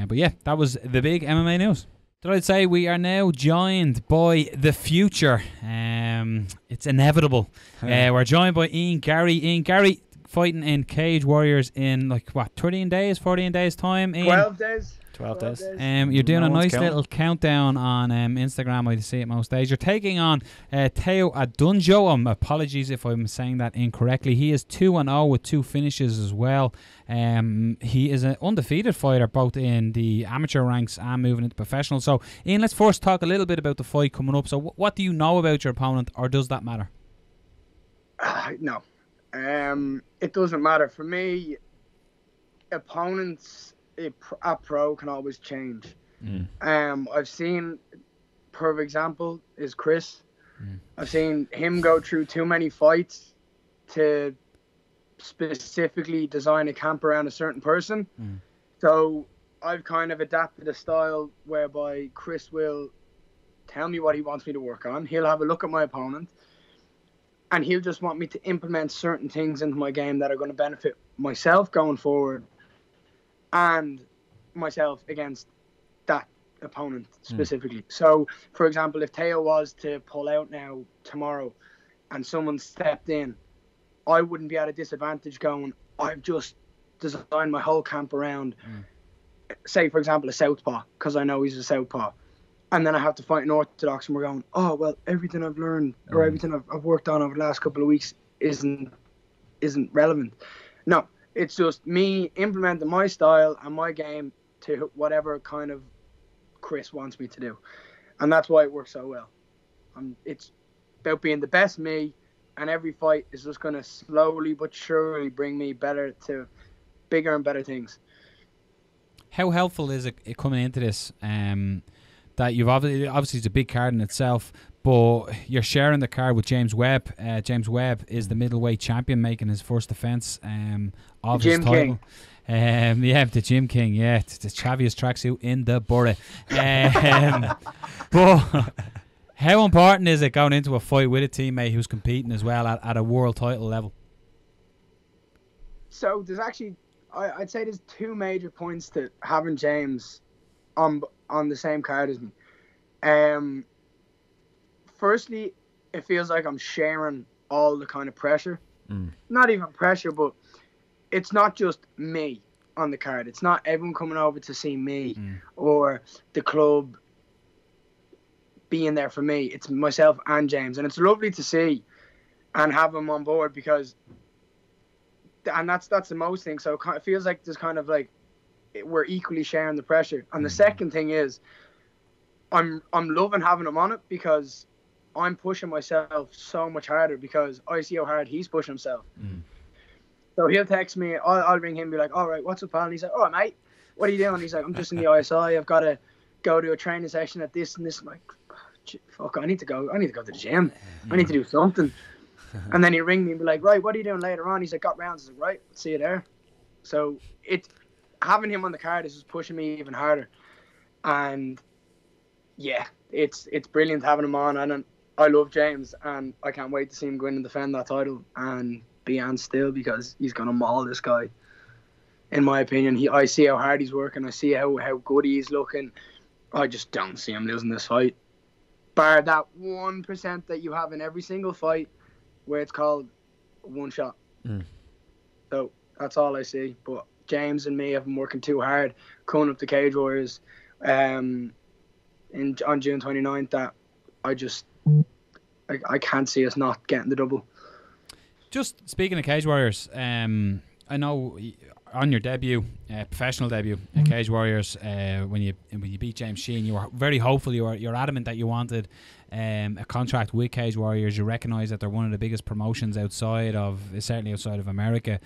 But yeah, that was the big MMA news. Did I say we are now joined by the future? It's inevitable. We're joined by Ian Garry. Ian Garry fighting in Cage Warriors in 13 days, 14 days time. Ian? 12 days. 12 days. You're doing No a one's nice counting. little countdown on Instagram. I see it most days. You're taking on Teo Adunjo. Apologies if I'm saying that incorrectly. He is 2-0 with 2 finishes as well. He is an undefeated fighter both in the amateur ranks and moving into professional. So, Ian, let's first talk a little bit about the fight coming up. So, what do you know about your opponent, or does that matter? No. It doesn't matter. For me, opponents at pro can always change. I've seen, perfect example is Chris. I've seen him go through too many fights to specifically design a camp around a certain person. So I've kind of adapted a style whereby Chris will tell me what he wants me to work on. He'll have a look at my opponent and he'll just want me to implement certain things into my game that are going to benefit myself going forward and myself against that opponent specifically. So, for example, if Teo was to pull out now tomorrow and someone stepped in, I wouldn't be at a disadvantage going, I've just designed my whole camp around, say, for example, a southpaw, because I know he's a southpaw. And then I have to fight an orthodox and we're going, oh, well, everything I've learned or everything I've worked on over the last couple of weeks isn't relevant. No, it's just me implementing my style and my game to whatever kind of Chris wants me to do. And that's why it works so well. It's about being the best me, and every fight is just going to slowly but surely bring me better to bigger and better things. How helpful is it coming into this? That you've obviously it's a big card in itself, but you're sharing the card with James Webb. James Webb is the middleweight champion, making his first defence of his title. King. The Gym King, the chaviest tracksuit in the borough. But how important is it going into a fight with a teammate who's competing as well at a world title level? So there's actually, I'd say there's 2 major points to having James on the same card as me. Firstly, it feels like I'm sharing all the kind of pressure. Not even pressure, but it's not just me on the card. It's not everyone coming over to see me or the club being there for me. It's myself and James, and it's lovely to see and have him on board because, and that's the most thing. So it feels like there's kind of like we're equally sharing the pressure. And the second thing is, I'm loving having him on it because I'm pushing myself so much harder because I see how hard he's pushing himself. So he'll text me, I'll ring him and be like, all right, what's up, pal? And he's like, all right, mate, what are you doing? He's like, I'm just in the ISI. I've got to go to a training session at this and this. I'm like, fuck, I need to go to the gym. I need to do something. And then he'll ring me and be like, right, what are you doing later on? He's like, got rounds. I was like, right, see you there. So having him on the card is just pushing me even harder. And yeah, it's brilliant having him on. And I love James and I can't wait to see him go in and defend that title and be on still because he's going to maul this guy. In my opinion, I see how hard he's working. I see how good he's looking. I just don't see him losing this fight. Bar that 1% that you have in every single fight where it's called one shot. So that's all I see. But James and me have been working too hard coming up to Cage Warriors on June 29th that I can't see us not getting the double. Just speaking of Cage Warriors, I know on your debut, professional debut at Cage Warriors, when you beat James Sheehan, you were very hopeful. You're adamant that you wanted a contract with Cage Warriors. You recognise that they're one of the biggest promotions certainly outside of America.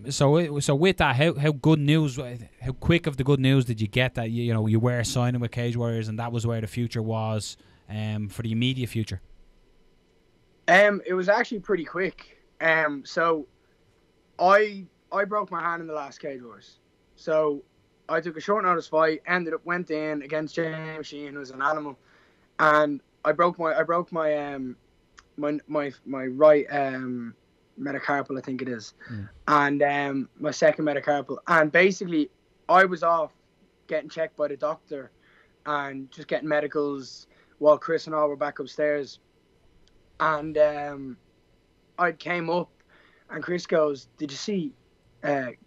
So with that, how good news? How quick of the good news did you get that you were signing with Cage Warriors and that was where the future was for the immediate future? It was actually pretty quick. So I broke my hand in the last Cage Wars. So I took a short notice fight, went in against James Sheehan, who was an animal, and I broke my right metacarpal, I think it is, and my second metacarpal, and basically I was off getting checked by the doctor and just getting medicals while Chris and I were back upstairs. And I came up, and Chris goes, "Did you see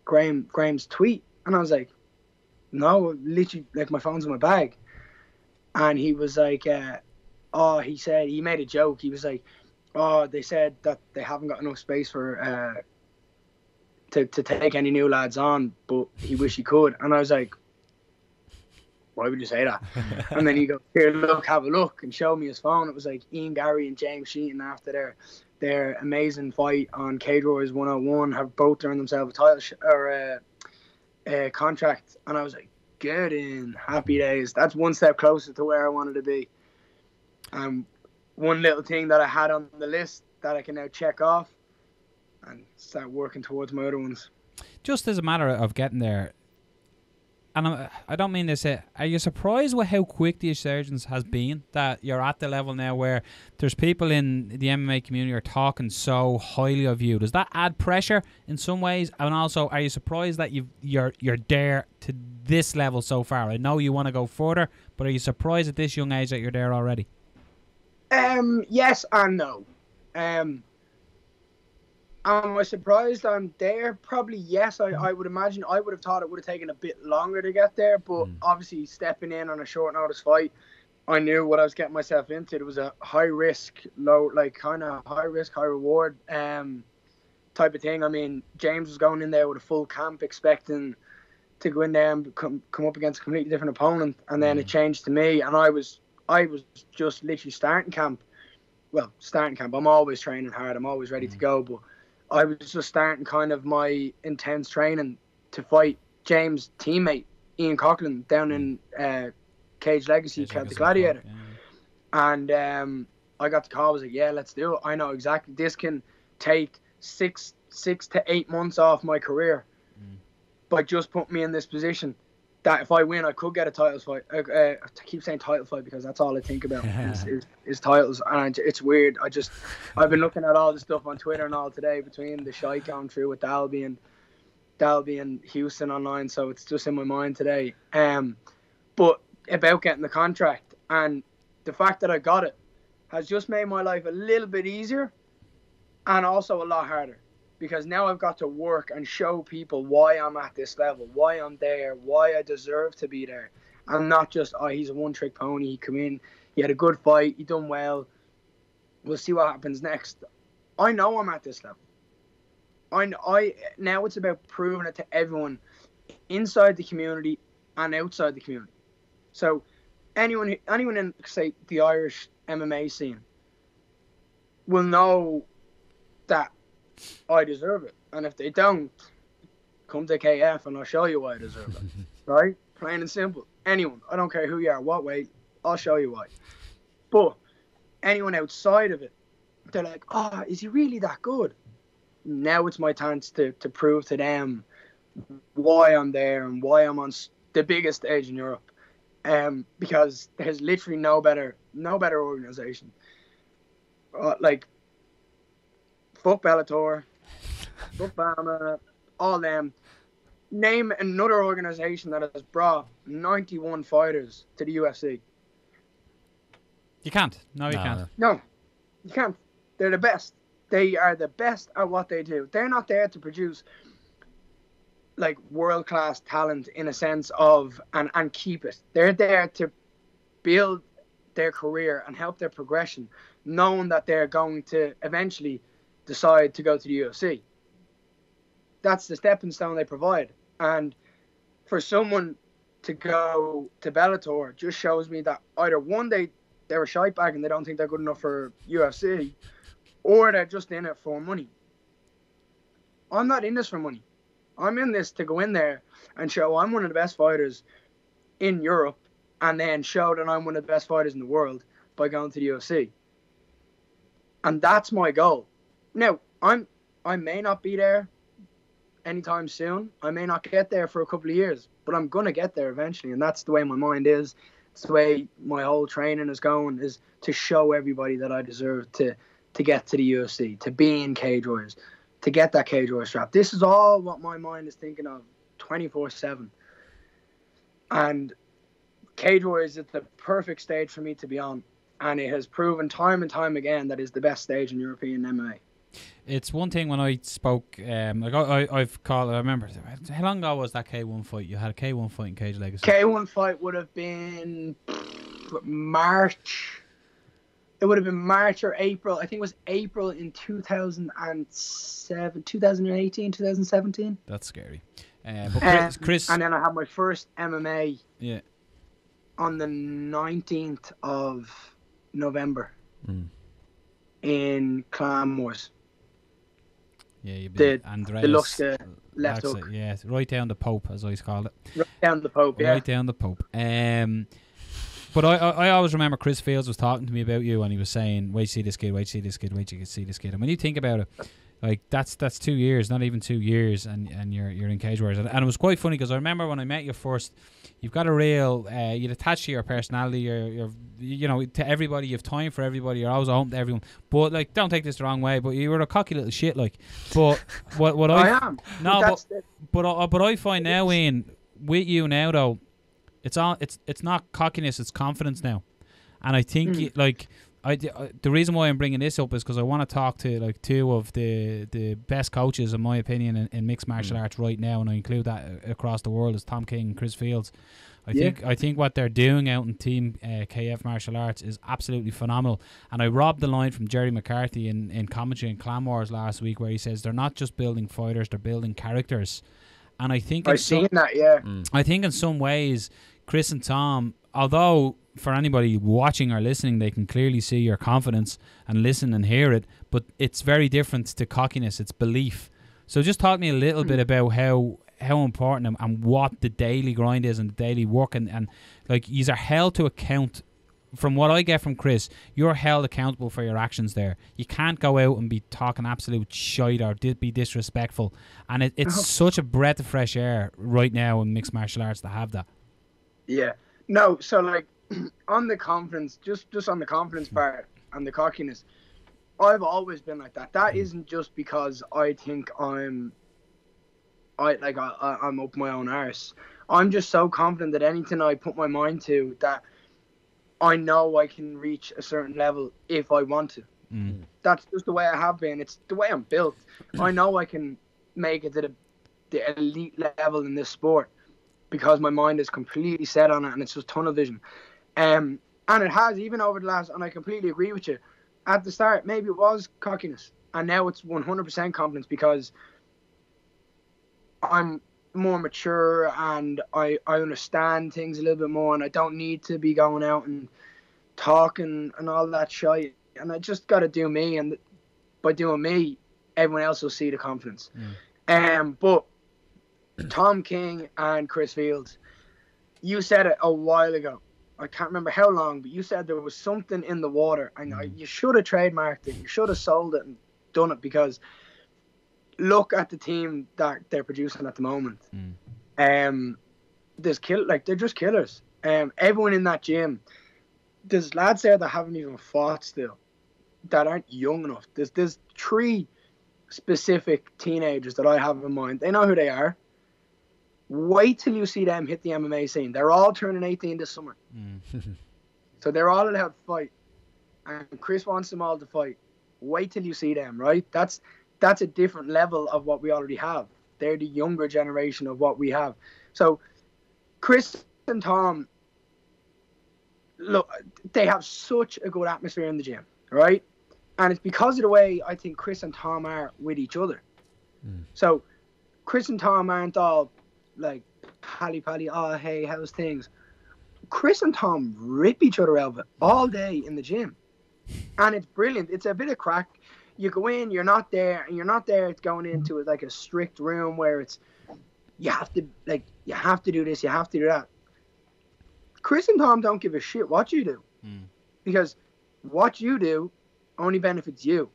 Graham's tweet?" And I was like, "No, literally, like my phone's in my bag." And he was like, he said, he made a joke. He was like, "Oh, they said that they haven't got enough space for to take any new lads on, but he wish he could." And I was like, "Why would you say that?" And then he goes, "Here, look, have a look," and showed me his phone. It was like Ian Garry and James Sheehan after their amazing fight on Cage Warriors 101 have both earned themselves a title a contract. And I was like, "Get in, happy days." That's one step closer to where I wanted to be. One little thing that I had on the list that I can now check off and start working towards my other ones. Just as a matter of getting there, and I don't mean this, are you surprised with how quick the resurgence has been, that you're at the level now where there's people in the MMA community are talking so highly of you? Does that add pressure in some ways? And also, are you surprised that you're there to this level so far? I know you want to go further, but are you surprised at this young age that you're there already? Yes and no. Am I surprised I'm there? Probably yes. I would imagine. I would have thought it would have taken a bit longer to get there, but obviously stepping in on a short notice fight, I knew what I was getting myself into. It was a high risk, kind of high risk, high reward type of thing. I mean, James was going in there with a full camp expecting to go in there and come up against a completely different opponent, and then it changed to me, and I was just literally starting camp. Well, starting camp. I'm always training hard. I'm always ready to go, but I was just starting kind of my intense training to fight James' teammate, Ian Coughlin, down in Cage Legacy, the Gladiator. And I got the call. I was like, "Yeah, let's do it. I know exactly. This can take six to 8 months off my career by just putting me in this position that if I win, I could get a title fight." I keep saying title fight because that's all I think about is titles. And it's weird. I've been looking at all the stuff on Twitter and all today between the shite going through with Dalby and Houston online. So it's just in my mind today. But about getting the contract, and the fact that I got it has just made my life a little bit easier and also a lot harder. Because now I've got to work and show people why I'm at this level, why I'm there, why I deserve to be there. I'm not just, he's a one-trick pony. He come in, he had a good fight, he done well. We'll see what happens next. I know I'm at this level. Now it's about proving it to everyone inside the community and outside the community. So anyone in, say, the Irish MMA scene will know that I deserve it. And if they don't, come to KF and I'll show you why I deserve it. Right? Plain and simple. Anyone. I don't care who you are, what way, I'll show you why. But anyone outside of it, they're like, "Oh, is he really that good?" Now it's my chance to prove to them why I'm there and why I'm on the biggest stage in Europe. Because there's literally no better organization. Fuck Bellator, fuck Bama, all them. Name another organization that has brought 91 fighters to the UFC. You can't. No, you can't. No, you can't. They're the best. They are the best at what they do. They're not there to produce like world-class talent in a sense of and keep it. They're there to build their career and help their progression, knowing that they're going to eventually decide to go to the UFC. That's the stepping stone they provide. And for someone to go to Bellator just shows me that either one, they're a shite bag and they don't think they're good enough for UFC, or they're just in it for money. I'm not in this for money. I'm in this to go in there and show I'm one of the best fighters in Europe, and then show that I'm one of the best fighters in the world by going to the UFC. And that's my goal. Now, I may not be there anytime soon. I may not get there for a couple of years, but I'm going to get there eventually. And that's the way my mind is. It's the way my whole training is going, is to show everybody that I deserve to get to the UFC, to be in Cage Warriors, to get that Cage Warriors strap. This is all what my mind is thinking of 24/7. And Cage Warriors is the perfect stage for me to be on, and it has proven time and time again that is the best stage in European MMA. It's one thing when I spoke, like I've called. I remember how long ago was that K1 fight? You had a K1 fight in Cage Legacy. K1 fight would have been March. It would have been March or April. I think it was April in 2007, 2018, 2017. That's scary. But Chris, and then I had my first MMA. Yeah. On the 19th of November. In Clanmores. Yeah, you beat Andreas. The Luska left hook. Yeah, right down the Pope, as I always call it. Right down the Pope, yeah. Right down the Pope. But I always remember Chris Fields was talking to me about you, and he was saying, wait to see this kid, wait to see this kid, wait to see this kid. And when you think about it, like that's 2 years, not even 2 years, and you're in Cage Warriors. And it was quite funny because I remember when I met you first, you've got a real, you'd attach to your personality, you're to everybody, you have time for everybody, you're always open to everyone. But like, don't take this the wrong way, but you were a cocky little shit, like. But what I am. No, but I find now, Ian, with you now though, it's not cockiness, it's confidence now, and I think the reason why I'm bringing this up is because I want to talk to like two of the best coaches, in my opinion, in mixed martial arts right now, and I include that across the world, as Tom King and Chris Fields. I think what they're doing out in Team KF Martial Arts is absolutely phenomenal. And I robbed the line from Jerry McCarthy in commentary in Clan Wars last week, where he says they're not just building fighters, they're building characters. And I think I've seen that, yeah. I think in some ways, Chris and Tom, although for anybody watching or listening, they can clearly see your confidence and listen and hear it, but it's very different to cockiness. It's belief. So just talk to me a little bit about how important and what the daily grind is and the daily work, and like, you are held to account. From what I get from Chris, you're held accountable for your actions there. You can't go out and be talking absolute shite or be disrespectful. And it's such a breath of fresh air right now in mixed martial arts to have that. Yeah. No, so like on the confidence, just on the confidence part and the cockiness, I've always been like that. That isn't just because I think I'm up my own arse. I'm just so confident that anything I put my mind to, that I know I can reach a certain level if I want to. That's just the way I have been. It's the way I'm built. I know I can make it to the elite level in this sport because my mind is completely set on it, and it's just tunnel vision. And it has, even over the last, and I completely agree with you, at the start maybe it was cockiness, and now it's 100% confidence because I'm more mature and I understand things a little bit more, and I don't need to be going out and talking and all that shit, and I just got to do me, and by doing me everyone else will see the confidence. But Tom King and Chris Fields, you said it a while ago, I can't remember how long, but you said there was something in the water, and you should have trademarked it, you should have sold it and done it, because look at the team that they're producing at the moment. They're just killers. Everyone in that gym, there's lads there that haven't even fought still, that aren't young enough. There's 3 specific teenagers that I have in mind. They know who they are. Wait till you see them hit the MMA scene. They're all turning 18 this summer. So they're all allowed to fight. And Chris wants them all to fight. Wait till you see them, right? That's a different level of what we already have. They're the younger generation of what we have. So Chris and Tom, look, they have such a good atmosphere in the gym, right? And it's because of the way I think Chris and Tom are with each other. So Chris and Tom aren't all like pally, oh, hey, how's things? Chris and Tom rip each other out of it all day in the gym. And it's brilliant. It's a bit of crack. You go in, you're not there, and you're not there going into it like a strict room where it's you have to do this, you have to do that. Chris and Tom don't give a shit what you do, because what you do only benefits you.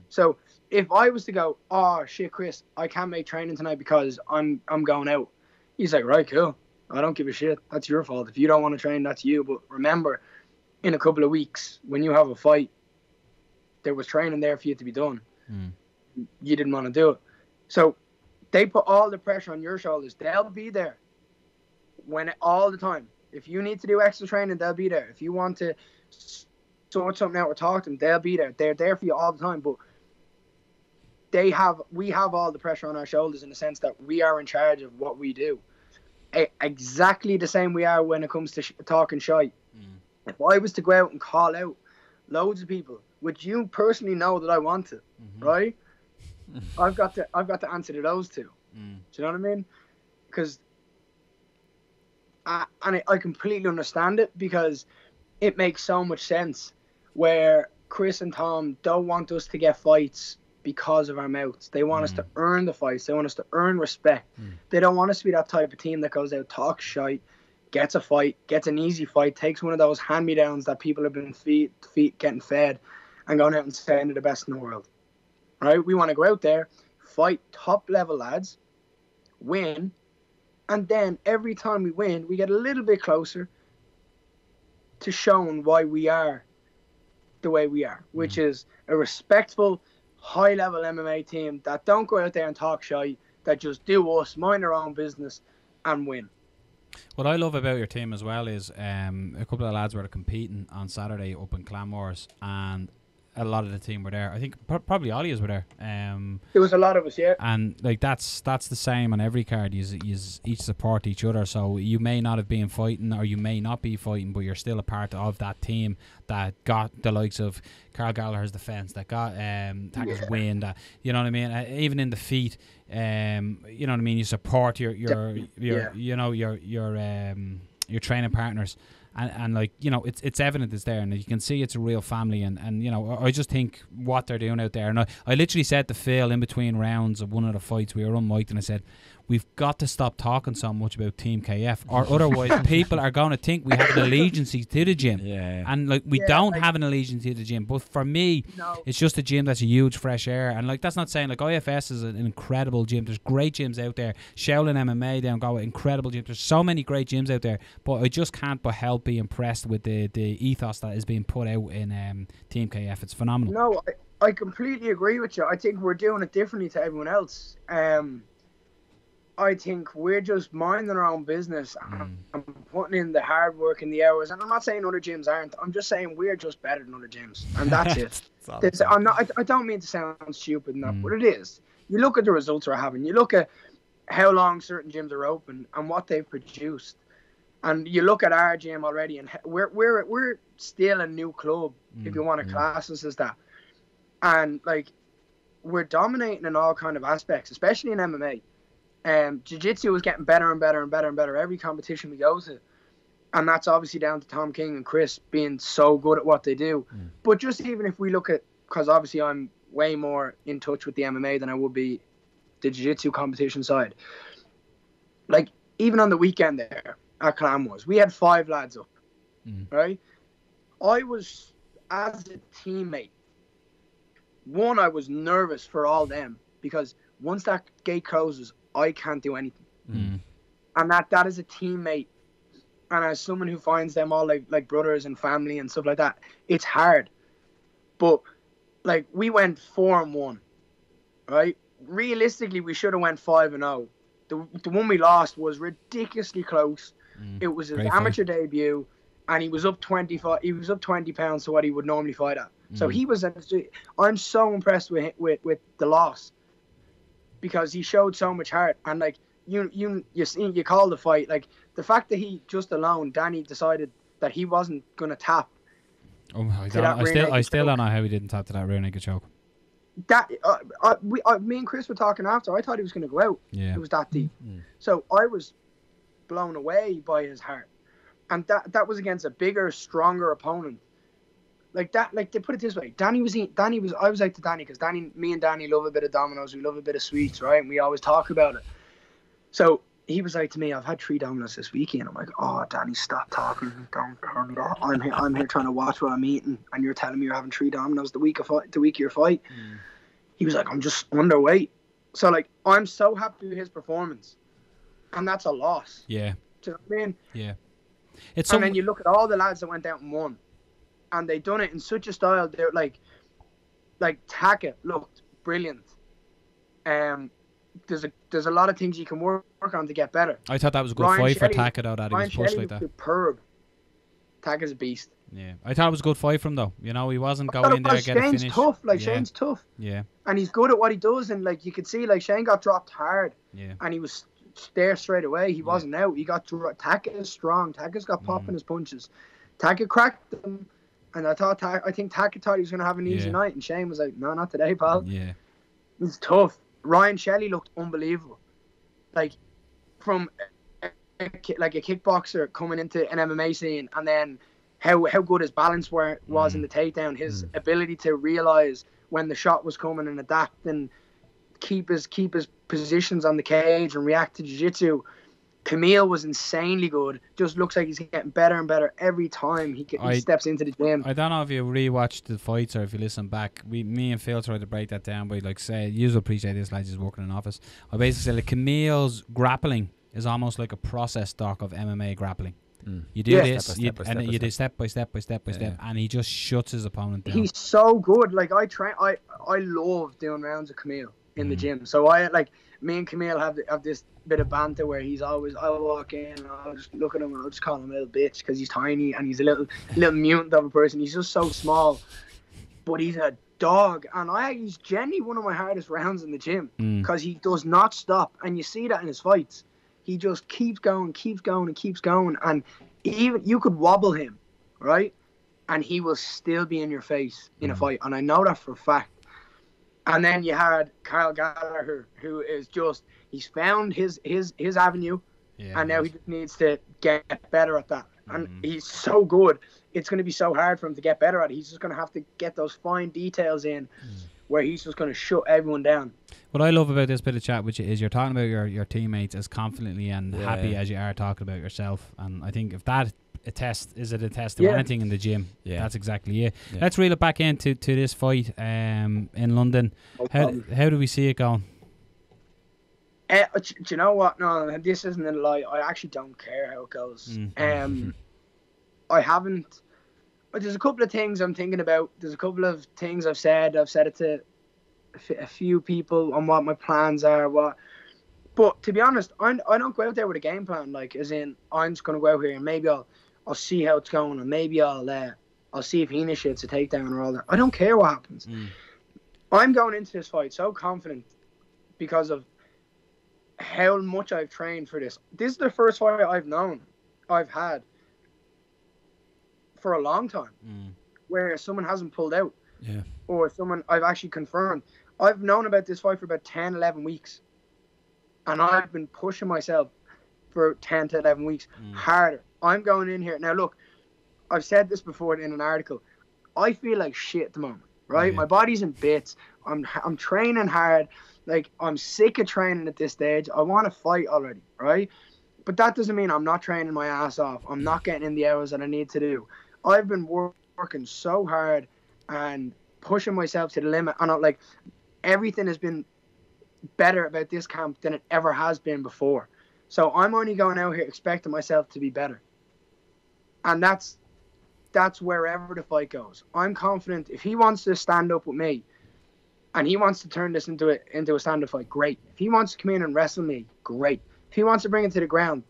So if I was to go, oh shit, Chris, I can't make training tonight because I'm going out, he's like, right, cool, I don't give a shit, that's your fault. If you don't want to train, that's you. But remember, in a couple of weeks when you have a fight, there was training there for you to be done. You didn't want to do it. So they put all the pressure on your shoulders. They'll be there all the time. If you need to do extra training, they'll be there. If you want to sort something out or talk to them, they'll be there. They're there for you all the time. But we have all the pressure on our shoulders in the sense that we are in charge of what we do. Exactly the same we are when it comes to talking shite. If I was to go out and call out loads of people, which you personally know that I want to, right? I've got to answer to those two. Do you know what I mean? Because I completely understand it, because it makes so much sense where Chris and Tom don't want us to get fights because of our mouths. They want us to earn the fights. They want us to earn respect. They don't want us to be that type of team that goes out, talks shite, gets a fight, gets an easy fight, takes one of those hand-me-downs that people have been getting fed, and going out and saying they're the best in the world. Right? We want to go out there, fight top-level lads, win, and then every time we win, we get a little bit closer to showing why we are the way we are, which is a respectful, high-level MMA team that don't go out there and talk shite, that just do us, mind their own business, and win. What I love about your team as well is a couple of lads were competing on Saturday up in Clanmores, and a lot of the team were there. I think probably all of us were there. There was a lot of us, yeah. And like that's the same on every card. You each support each other. So you may not have been fighting, or you may not be fighting, but you're still a part of that team that got the likes of Carl Gallagher's defense, that got Tacker's win. That, you know what I mean. Even in defeat, you know what I mean. You support your training partners. And like, you know, it's evident it's there, and you can see it's a real family, and you know, I just think what they're doing out there, and I literally said to Phil in between rounds of one of the fights, we were unmiked, and I said, we've got to stop talking so much about Team KF, or otherwise people are going to think we have an allegiance to the gym. And like we don't have an allegiance to the gym. But for me, it's just a gym that's a huge fresh air. And like, that's not saying, like, IFS is an incredible gym. There's great gyms out there. Shaolin MMA down Galway, incredible gyms. There's so many great gyms out there. But I just can't but help be impressed with the ethos that is being put out in Team KF. It's phenomenal. No, I completely agree with you. I think we're doing it differently to everyone else. I think we're just minding our own business and putting in the hard work and the hours. And I'm not saying other gyms aren't. I'm just saying we're just better than other gyms, and that's it. I don't mean to sound stupid, but it is. You look at the results we're having. You look at how long certain gyms are open and what they've produced, and you look at our gym already, and we're still a new club, if you want to class us as that. And like, we're dominating in all kind of aspects, especially in MMA. Jiu-Jitsu is getting better and better and better and better every competition we go to, and that's obviously down to Tom King and Chris being so good at what they do. But just even if we look at, because obviously I'm way more in touch with the MMA than I would be the Jiu-Jitsu competition side, like even on the weekend there at Clanmores, we had 5 lads up, right? I was, as a teammate, one, I was nervous for all them, because once that gate closes, I can't do anything. And that is a teammate, and as someone who finds them all like brothers and family and stuff like that, it's hard. But like, we went 4-1, right? Realistically, we should have went 5-0. The one we lost was ridiculously close. It was his amateur debut, and he was up 25. He was up 20 pounds to what he would normally fight at. So he was. I'm so impressed with the loss, because he showed so much heart. And like, you call the fight, like the fact that he just alone, Danny decided that he wasn't gonna tap. Oh my God! I still don't know how he didn't tap to that rear naked choke. That me and Chris were talking after. I thought he was gonna go out. Yeah, it was that deep. So I was blown away by his heart, and that was against a bigger, stronger opponent. Like that, like, they put it this way, I was like to Danny, because me and Danny love a bit of Domino's, we love a bit of sweets, right? And we always talk about it. So he was like to me, I've had 3 Domino's this weekend. I'm like, oh, Danny, stop talking, don't turn it off. I'm here trying to watch what I'm eating, and you're telling me you're having 3 Domino's the week of your fight. He was like, I'm just underweight. So like, I'm so happy with his performance, and that's a loss. Yeah. Do you know what I mean? Yeah. And then you look at all the lads that went out and won, and they done it in such a style. They're like Tackett looked brilliant. there's a lot of things you can work on to get better. I thought that was a good Ryan fight for Shelley- Taka, though, that he was Ryan pushed Shelley like that. was superb. Taka's a beast. Yeah, I thought it was a good fight for him, though. You know, he wasn't I thought going it in there was. to get a Shane's finish. tough. Like, Yeah. Shane's tough. Yeah, And he's good at what he does. And, like, you could see, like, Shane got dropped hard. yeah. And he was there straight away. He wasn't out. He got Taka is strong. Taka's got pop in his punches. Taka cracked him. And I think Taka thought he was going to have an easy Yeah. night. And Shane was like, no, not today, pal. Yeah. He's tough. Ryan Shelley looked unbelievable. Like, from a kickboxer coming into an MMA scene, and then how good his balance was in the takedown, his ability to realize when the shot was coming and adapt and keep his positions on the cage and react to jiu-jitsu. Camille was insanely good. Just looks like he's getting better and better every time he steps into the gym. I don't know if you rewatched the fights or if you listen back. Me and Phil tried to break that down by like say, you appreciate this, lads. He's working in an office. I basically said like Camille's grappling is almost like a process stock of MMA grappling. You do this, you do step by step, and he just shuts his opponent down. He's so good. Like I love doing rounds with Camille in the gym. So me and Camille have this bit of banter where I'll walk in and I'll just look at him and I'll just call him a little bitch because he's tiny and he's a little mutant of a person. He's just so small, but he's a dog. And he's genuinely one of my hardest rounds in the gym because he does not stop. And you see that in his fights. He just keeps going. And even you could wobble him, right? And he will still be in your face in a fight. And I know that for a fact. And then you had Kyle Gallagher, who is just, he's found his avenue, and now he just needs to get better at that. And he's so good. It's going to be so hard for him to get better at it. He's just going to have to get those fine details in where he's just going to shut everyone down. What I love about this bit of chat with you is you're talking about your teammates as confidently and happy as you are talking about yourself. And I think if that a test to anything in the gym, that's exactly it. Let's reel it back into this fight in London. How do we see it going? Do you know what? No, this isn't a lie. I actually don't care how it goes. I haven't. There's a couple of things I'm thinking about. There's a couple of things I've said. I've said it to a few people on what my plans are. But to be honest, I don't go out there with a game plan. Like, as in, I'm just gonna go out here and maybe I'll see how it's going, and maybe I'll see if he initiates a takedown or all that. I don't care what happens. I'm going into this fight so confident because of how much I've trained for this. This is the first fight I've had for a long time where someone hasn't pulled out or someone I've actually confirmed. I've known about this fight for about 10, 11 weeks. And I've been pushing myself for 10 to 11 weeks harder. I'm going in here. Now, look, I've said this before in an article. I feel like shit at the moment, right? My body's in bits. I'm training hard. Like, I'm sick of training at this stage. I want to fight already, right? But that doesn't mean I'm not training my ass off. I'm not getting in the hours that I need to do. I've been working so hard and pushing myself to the limit. And everything has been better about this camp than it ever has been before. So I'm only going out here expecting myself to be better. And that's wherever the fight goes. I'm confident if he wants to stand up with me and he wants to turn this into a stand-up fight, great. If he wants to come in and wrestle me, great. If he wants to bring it to the ground,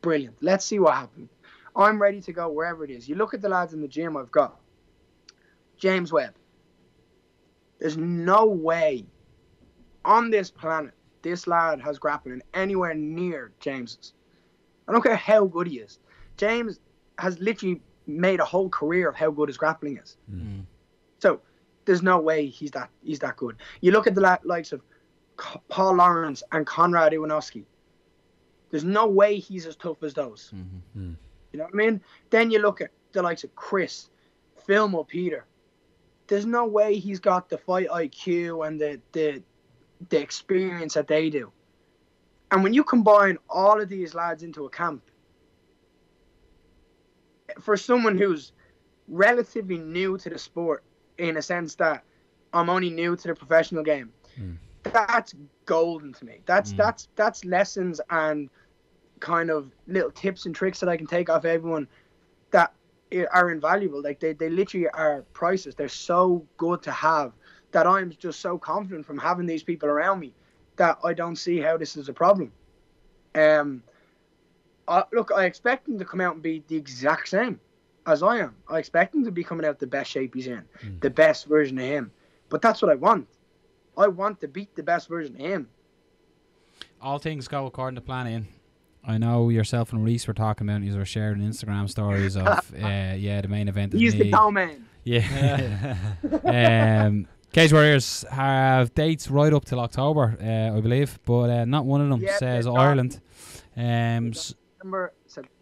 brilliant. Let's see what happens. I'm ready to go wherever it is. You look at the lads in the gym I've got. James Webb. There's no way on this planet this lad has grappling anywhere near James's. I don't care how good he is. James has literally made a whole career of how good his grappling is. So there's no way he's that good. You look at the likes of Paul Lawrence and Konrad Iwanowski. There's no way he's as tough as those. You know what I mean? Then you look at the likes of Chris, Phil Peter. There's no way he's got the fight IQ and the experience that they do. And when you combine all of these lads into a camp, for someone who's relatively new to the sport, in a sense that I'm only new to the professional game, that's golden to me. That's lessons and kind of little tips and tricks that I can take off everyone that are invaluable. Like they literally are priceless. They're so good to have that I'm just so confident from having these people around me that I don't see how this is a problem. Look, I expect him to come out and be the exact same as I am. I expect him to be coming out the best shape he's in, the best version of him. But that's what I want. I want to beat the best version of him. All things go according to plan, Ian. I know yourself and Reese were talking about it. You were sharing Instagram stories of the main event. He's the toe man. Yeah. Cage Warriors have dates right up till October, I believe, but not one of them says Ireland. September,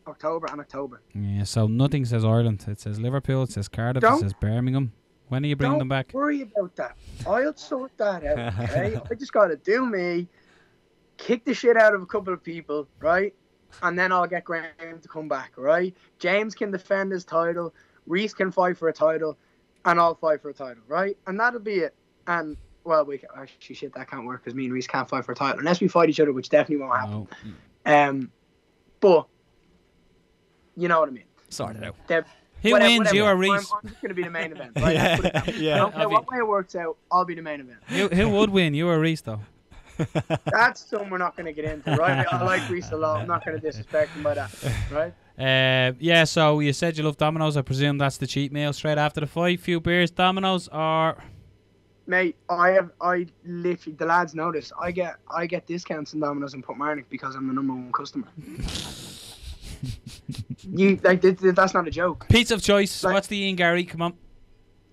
October and October. Yeah, so nothing says Ireland. It says Liverpool, it says Cardiff, it says Birmingham. When are you bringing them back? Don't worry about that. I'll sort that out, okay? I just got to do me, kick the shit out of a couple of people, right? And then I'll get Graham to come back, right? James can defend his title, Reese can fight for a title, and I'll fight for a title, right? And that'll be it. And, well, actually, shit, that can't work because me and Reese can't fight for a title unless we fight each other, which definitely won't happen. But, you know what I mean. Sort it out. Who wins, you or Reese? I'm just going to be the main event. Right? I don't care what way it works out, I'll be the main event. Who would win, you or Reese, though? That's something we're not going to get into, right? I like Reese a lot. I'm not going to disrespect him by that, right? So you said you love Domino's. I presume that's the cheat meal straight after the fight. Few beers, Domino's, or... Mate, I literally, the lads know this. I get discounts in Domino's and Portmarnock because I'm the #1 customer. That's not a joke. Pizza of choice. What's the Ian Garry? Come on.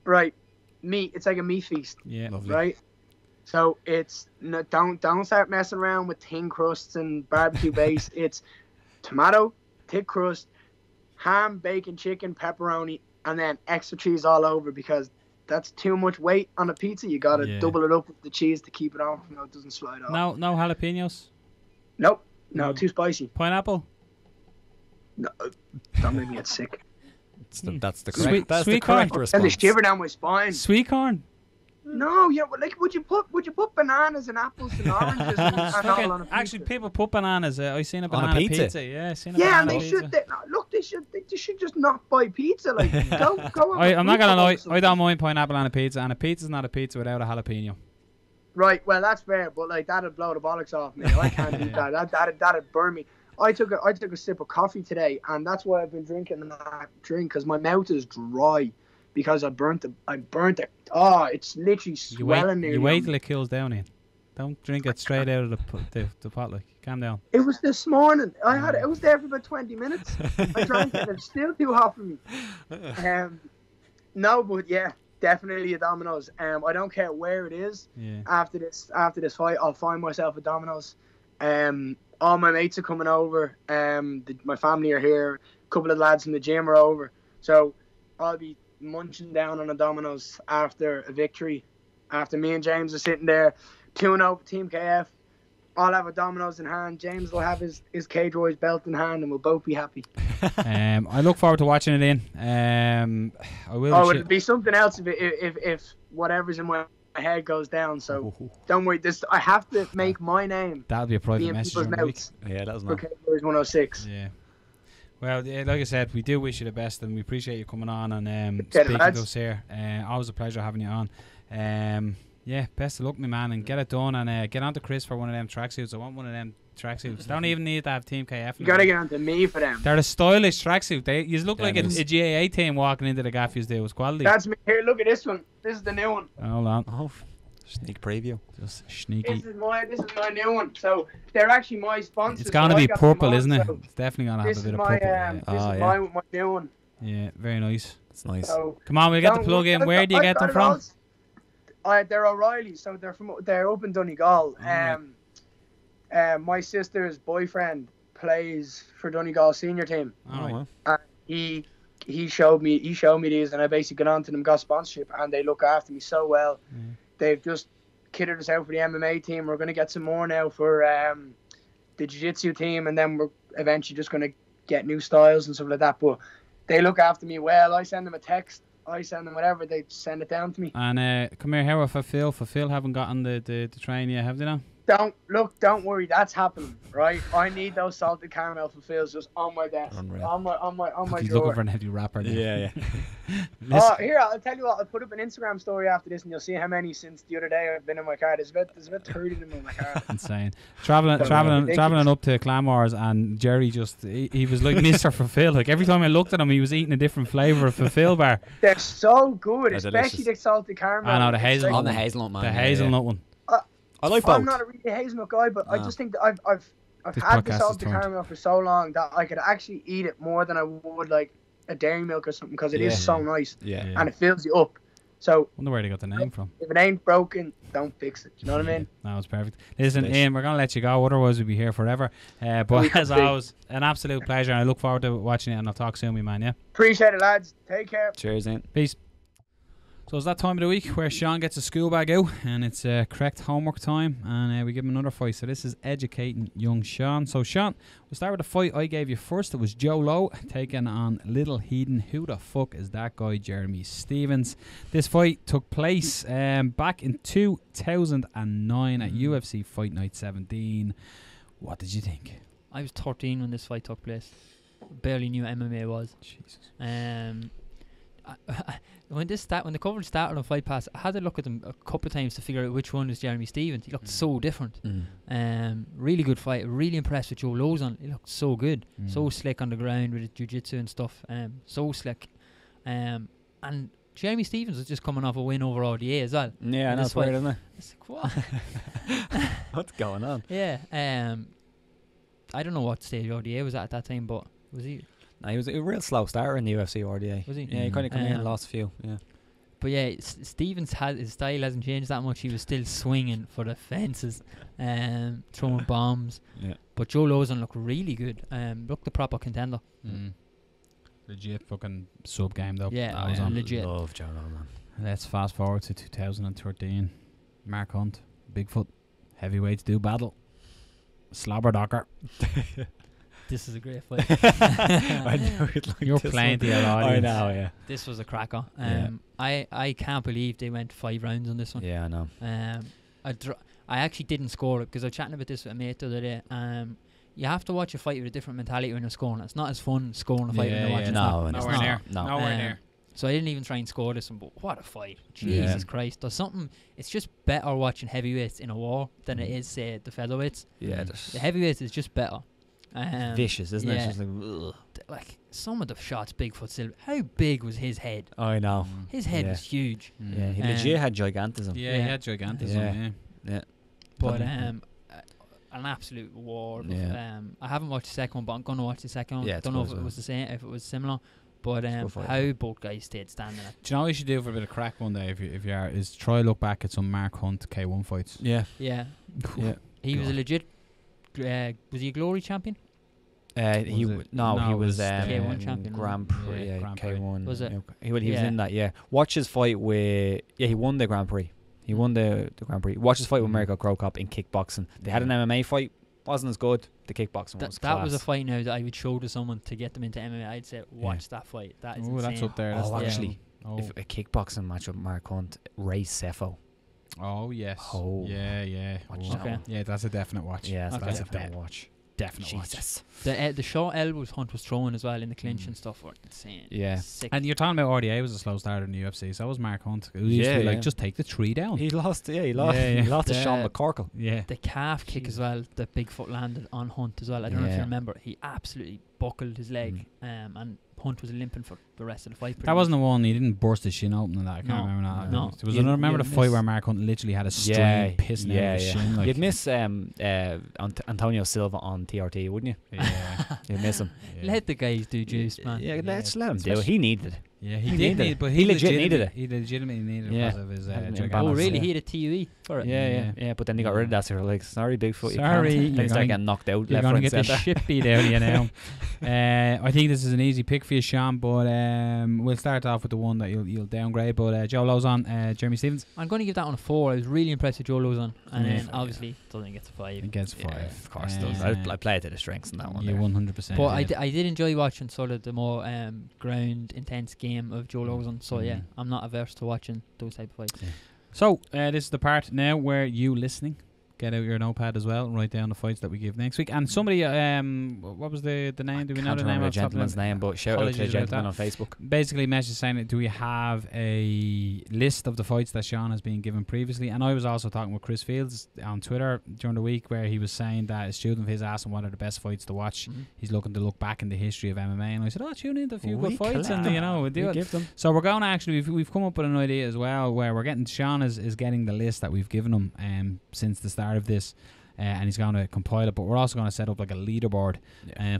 Right, meat. It's like a meat feast. Yeah, lovely. Right. So it's don't start messing around with thin crusts and barbecue base. It's tomato, thick crust, ham, bacon, chicken, pepperoni, and then extra cheese all over because that's too much weight on a pizza. You gotta double it up with the cheese to keep it on so it doesn't slide off. No jalapenos. Nope. No, too spicy. Pineapple. No, don't make me get sick. That's the correct response. And the shiver down my spine. Sweet corn. No, like would you put bananas and apples and oranges and all on a pizza? Actually, people put bananas. I seen a banana pizza. Yeah, I seen a banana and pizza. They should just not buy pizza. Like go on. I'm not gonna lie. I don't mind pineapple on a pizza, and a pizza's not a pizza without a jalapeno. Right. Well, that's fair, but like that'd blow the bollocks off me. I can't eat that. That'd burn me. I took a sip of coffee today, and that's why I've been drinking that drink because my mouth is dry because I burnt it. Oh, it's literally swelling. You wait till it cools down, Ian. Don't drink it straight out of the pot. Like, calm down. It was this morning. It was there for about 20 minutes. I drank it. It's still too hot for me. No, but yeah, definitely a Domino's. I don't care where it is. Yeah. After this fight, I'll find myself a Domino's. All my mates are coming over. My family are here. A couple of lads from the gym are over. So I'll be munching down on a Domino's after a victory. After me and James are sitting there, 2-0 Team KF. I'll have a Domino's in hand. James will have his Cage Warriors belt in hand, and we'll both be happy. I look forward to watching it in. I will. Oh, it'll be something else if whatever's in my head goes down. So don't worry. I have to make my name. That'll be a private message on the week. Yeah, that was nice. For Cage Warriors 106. Yeah. Well, like I said, we do wish you the best, and we appreciate you coming on and speaking to us here. Always a pleasure having you on. Yeah, best of luck, my man, and get it done, and get on to Chris for one of them tracksuits. I want one of them tracksuits. Don't even need to have Team KF. You gotta get on to me for them. They're a stylish tracksuit. You look like a GAA team walking into the gaff. You do. It's quality. That's me. Here, look at this one. This is the new one. Hold on. Oh, sneak preview. Just sneaky. This is my new one. So they're actually my sponsors. It's gonna be purple, isn't it? It's definitely gonna have a bit of purple. This is my new one. Yeah, very nice. It's nice. So come on, we'll get the plug in. Where do you get them from? They're O'Reilly, so they're up in Donegal. My sister's boyfriend plays for Donegal senior team. Oh, and he showed me these, and I basically got onto them, got sponsorship, and they look after me so well. They've just kitted us out for the MMA team. We're gonna get some more now for the jiu-jitsu team, and then we're eventually just gonna get new styles and stuff like that. But they look after me well. I send them a text. I send them whatever, they send it down to me. And come here, how about for Phil? For Phil haven't gotten the train yet, have they now? Don't worry, that's happening, right? I need those salted caramel fulfills just on my desk, Unreal. on my He's drawer. looking for an empty wrapper now. Yeah. Oh, here, I'll tell you what. I'll put up an Instagram story after this, and you'll see how many since the other day I've been in my car. There's about 30 of them in my car. Insane. Traveling up to Clamores, and Jerry he was like Mr. Fulfill. Like every time I looked at him, he was eating a different flavour of Fulfill bar. They're so good, They're especially delicious. the salted caramel. I know the hazelnut. On the hazelnut, man. The yeah, hazelnut one. I like I'm both. not a really hazelnut guy, but I No. just think that I've This had podcast the is salted turned. caramel for so long that I could actually eat it more than I would like a dairy milk or something because it is Yeah. so nice Yeah. and it fills you up. So Wonder where they got the name from. if it ain't broken, don't fix it. You know what I mean? No, it's perfect. Listen, Nice. Ian, we're gonna let you go. Otherwise, we'll be here forever. But as always, an absolute pleasure. And I look forward to watching it, and I'll talk soon, my man. Yeah. Appreciate it, lads. Take care. Cheers, Ian. Peace. So it's that time of the week where Sean gets a school bag out, and it's correct homework time, and we give him another fight. So this is educating young Sean. So Sean, we'll start with the fight I gave you first. It was Joe Lowe taking on Little Heathen. Who the fuck is that guy? Jeremy Stevens. This fight took place back in 2009 at UFC Fight Night 17. What did you think? I was 13 when this fight took place. Barely knew what MMA was. Jesus. When the coverage started on Fight Pass, I had to look at them a couple of times to figure out which one was Jeremy Stevens. He looked so different. Really good fight. Really impressed with Joe Lozon. He looked so good, so slick on the ground with his jiu-jitsu and stuff. So slick. And Jeremy Stevens was just coming off a win over RDA as well. Yeah, I know, it's weird, isn't it? It's like, what? What's going on? Yeah. I don't know what stage RDA was at that time, but was he? No, he was a real slow starter in the UFC RDA. Was he? Yeah, he kind of come in and lost a few. Yeah. But yeah, Stevens his style hasn't changed that much. He was still swinging for the fences, throwing bombs. Yeah. But Joe Lozon looked really good. Looked the proper contender. Legit fucking sub game though. Yeah, That was on. legit. Love Joe Lozon. Let's fast forward to 2013. Mark Hunt, Bigfoot, heavyweights do battle. Slobberdocker. This is a great fight. I knew you'd like You're this playing one. to your I audience. know, yeah. This was a cracker. Yeah. I can't believe they went 5 rounds on this one. Yeah, I know. I actually didn't score it because I was chatting about this with a mate the other day. You have to watch a fight with a different mentality when you're scoring. It's not as fun scoring a fight when you're watching. No, it's it's Nowhere not. near. No. Nowhere near. So I didn't even try and score this one, but what a fight. Yeah. Jesus Christ. There's something, it's just better watching heavyweights in a war than it is, say, the featherweights. Yeah, The heavyweights is just better. vicious, isn't it? yeah. It's just like, ugh. Like, some of the shots Bigfoot Silva, how big was his head? I know. His head Yeah. was huge. Yeah, he legit had gigantism. Yeah, he had gigantism. Yeah. Yeah. But Probably. an absolute war. Yeah. I haven't watched the second one, but I'm going to watch the second one. Yeah, it's Don't know good if as it well. was the same, if it was similar. But good fight. how both guys stayed standing. Do you know what you should do for a bit of crack one day if you are is try look back at some Mark Hunt K1 fights. Yeah. Yeah. Yeah. He was a God. legit. Was he a glory champion? He Was w- it? no, No, he it was was K1 champion, Grand wasn't Prix, he? Yeah, Grand Prix. K1. Was it? Yeah, he was Yeah. in that. Yeah, watch his fight with. Yeah, he won the Grand Prix. He won the Grand Prix. Watch his fight with Mirko Krokop in kickboxing. They had an MMA fight. Wasn't as good. The kickboxing was That was a class. fight now that I would show to someone to get them into MMA. I'd say, watch that fight. That is Oh, insane. that's up there. Oh, That's actually, Oh. if a kickboxing match with Mark Hunt, Ray Sefo. Oh yes. Oh. Yeah. Watch Oh. that Okay. one. Yeah, that's a definite watch. Yeah, Okay. that's a Definite definite watch. Definite watch. Jesus. The short elbows Hunt was throwing as well in the clinch and stuff were insane. Yeah. Sick. And you're talking about RDA was a slow starter in the UFC, so was Mark Hunt. He used to be like, just take the 3 down. He lost. Yeah, he lost. Yeah, yeah. He lost to The- Sean McCorkle. Yeah. The calf kick as well that Bigfoot landed on Hunt as well. I don't know if you Yeah. remember. He absolutely buckled his leg, and Hunt was limping for the rest of the fight. pretty That wasn't much. the one. He didn't burst his shin open and that. I can't No. remember that. No. There was You'd- remember the you'd fight miss- where Mark Hunt literally had a string pissing out of his shin. Like, You'd miss Antonio Silva on TRT, wouldn't you? yeah. You'd miss him. Yeah. Let the guys do juice, man. Yeah, Yeah, let's let him do it. especially- He needed it. Yeah, he He did needed need it. it, but He legit needed it. He legitimately needed it Yeah. because of his Had an gigantic Oh, imbalance. really? Yeah. He had a TUE for it. Yeah. But then they got rid of that. So they're like, sorry, Bigfoot. You Sorry, can't. you're Then he started going- getting knocked out You're left, going to right, get the and centre. shit beat out of you now. I think this is an easy pick for you, Sean, but we'll start off with the one that you'll downgrade. But Joe Lozon, Jeremy Stevens. I'm going to give that one a 4. I was really impressed with Joe Lozon. And Yeah. then obviously doesn't get to 5. Against Yeah, 5. of course. does. I play it to the strengths in that one. Yeah, there. 100%. But I did enjoy watching sort of the more ground intense game of Joe Lozon. So yeah, I'm not averse to watching those type of fights. So, this is the part now where you listening get out your notepad as well and write down the fights that we give next week. And somebody, what was the name? Do we know the name of the of gentleman's name? But shout out to the Apologies about gentleman on that. Facebook. Basically, message saying, do we have a list of the fights that Sean has been given previously? And I was also talking with Chris Fields on Twitter during the week, where he was saying that a student of his asked him what are the best fights to watch. He's looking to look back in the history of MMA, and I said, tune into a few good fights, and we'll do it. Give them. So we're going to actually, we've come up with an idea as well, where we're getting, Sean is getting the list that we've given him since the start of this. And he's going to compile it, but we're also going to set up like a leaderboard.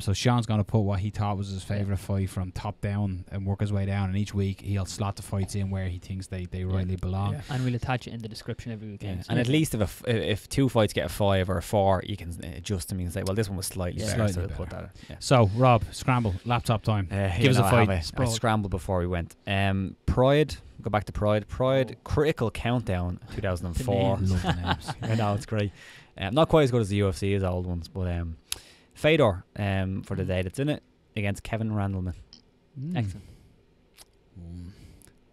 So Sean's going to put what he thought was his favourite fight from top down and work his way down. And each week he'll slot the fights in where he thinks they rightly belong. Yeah. And we'll attach it in the description every weekend. Yeah. And at least if two fights get a 5 or a 4, you can adjust them and say, well, this one was slightly better. So we'll put that. So Rob, scramble, laptop time. Give us a fight. I scrambled before we went. Pride. Go back to Pride. Critical Countdown 2004. Love the names. I know, it's great. Not quite as good as the UFC as old ones, but Fedor for the day that's in it against Kevin Randleman. Excellent.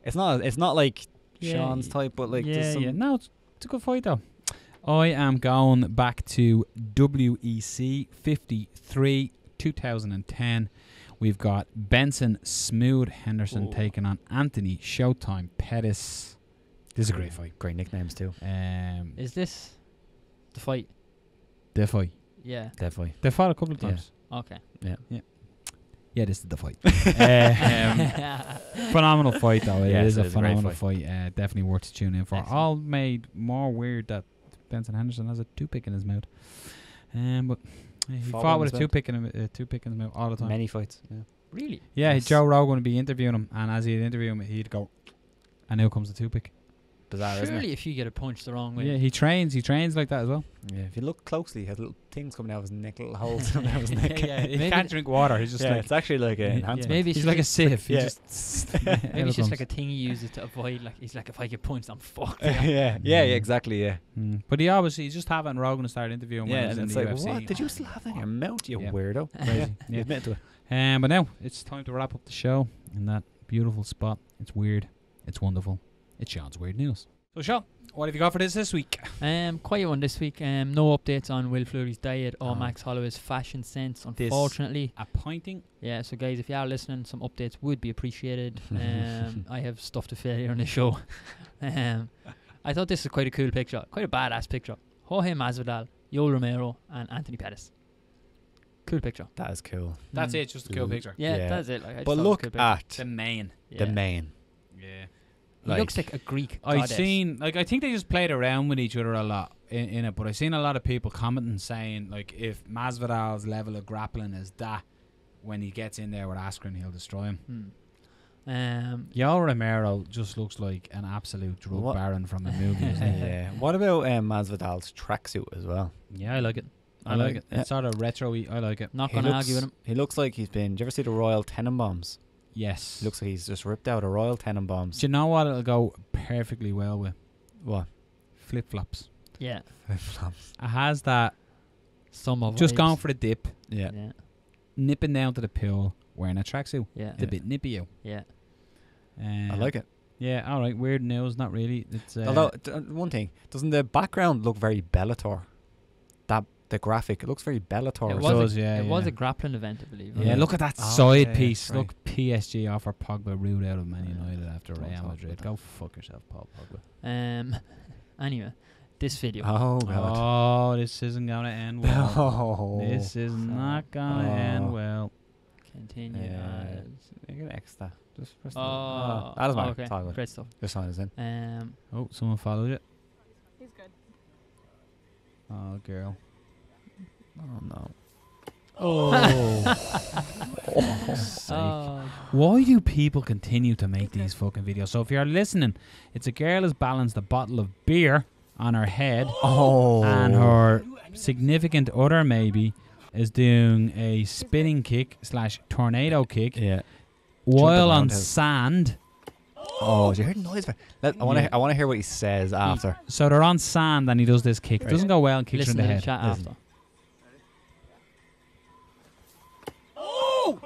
It's not like Sean's type, but like No, it's a good fight though. I am going back to WEC 53 2010. We've got Benson Smooth Henderson taking on Anthony Showtime Pettis. This is a great fight. Great nicknames too. Is this the fight? The fight. Yeah. Definitely. They fought a couple of times. Okay. Yeah, this is the fight. Phenomenal fight though. It is a phenomenal fight. Definitely worth to tune in for. Excellent. All made more weird that Benson Henderson has a toothpick in his mouth. But he fought with a toothpick in his mouth all the time. Many fights. Yeah. Really? Yeah, Joe Rogan would be interviewing him, and as he'd interview him, he'd go, and now comes the toothpick. Bizarre, isn't it? Surely if you get a punch the wrong way. Yeah, he trains like that as well. Yeah, if you look closely, he has little things coming out of his neck, little holes coming out of his neck. He can't drink water. He's just like, it's actually like an enhancement. Maybe he's like a sieve. He just maybe it's just like a thing he uses to avoid. Like he's like, if I get punched, I'm fucked. Yeah, exactly. Yeah. But he just have it in Rogan and started interviewing. Yeah, when he was and in it's the like, UFC. what? Did you still have that in your mouth, you weirdo? Crazy. You admit to it. But now it's time to wrap up the show in that beautiful spot. It's weird. It's wonderful. It's Sean's Weird News. So Sean, what have you got for this week? Quiet one this week. No updates on Will Fleury's diet or Max Holloway's fashion sense, unfortunately. Appointing. Yeah, so guys, if you are listening, some updates would be appreciated. I have stuff to fill here on the show. I thought this was quite a cool picture, quite a badass picture. Jorge Masvidal, Yoel Romero, and Anthony Pettis. Cool picture. That is cool. That's it, just a cool picture. Yeah, that's it. Like, but look at the main. The main. Yeah. He looks like a Greek I've goddess. seen, like, I think they just played around with each other a lot in it, but I've seen a lot of people commenting saying, like, if Masvidal's level of grappling is that, when he gets in there with Askren, he'll destroy him. Yoel Romero just looks like an absolute drug baron from a movie. Yeah. What about Masvidal's tracksuit as well? Yeah, I like it. I like it. It's sort of retro-y. I like it. Not going to argue with him. He looks like he's been... Do you ever see the Royal Tenenbaums? Yes. He looks like he's just ripped out a Royal Tenenbaums. Do you know what it'll go perfectly well with? What? Flip-flops. Yeah. Flip-flops. It has that... Some just going for the dip. Yeah. Nipping down to the pool, wearing a tracksuit. Yeah. It's a bit nippy. Yeah. I like it. Yeah, all right. Weird news, not really. It's although one thing, doesn't the background look very Bellator? The graphic, it looks very Bellator. It was a grappling event, I believe. Yeah, look at that side piece. Right. Look, PSG offer Pogba root out of Man United after Real Madrid. Go fuck yourself, Paul Pogba. Anyway, this video. Oh god. Oh, this isn't gonna end well. This is not gonna end well. Continue. Make an extra. Just press that doesn't matter. Okay. It's all good. Great stuff. Your sign is in. Someone followed it. He's good. Oh, girl. Oh no. Why do people continue to make these fucking videos? So if you're listening, it's a girl has balanced a bottle of beer on her head, and her significant other maybe is doing a spinning kick / tornado kick, while on sand. Oh, did you hear the noise? I want to hear what he says after. So they're on sand and he does this kick. It doesn't go well and kicks her in the head. Chat after. Oh!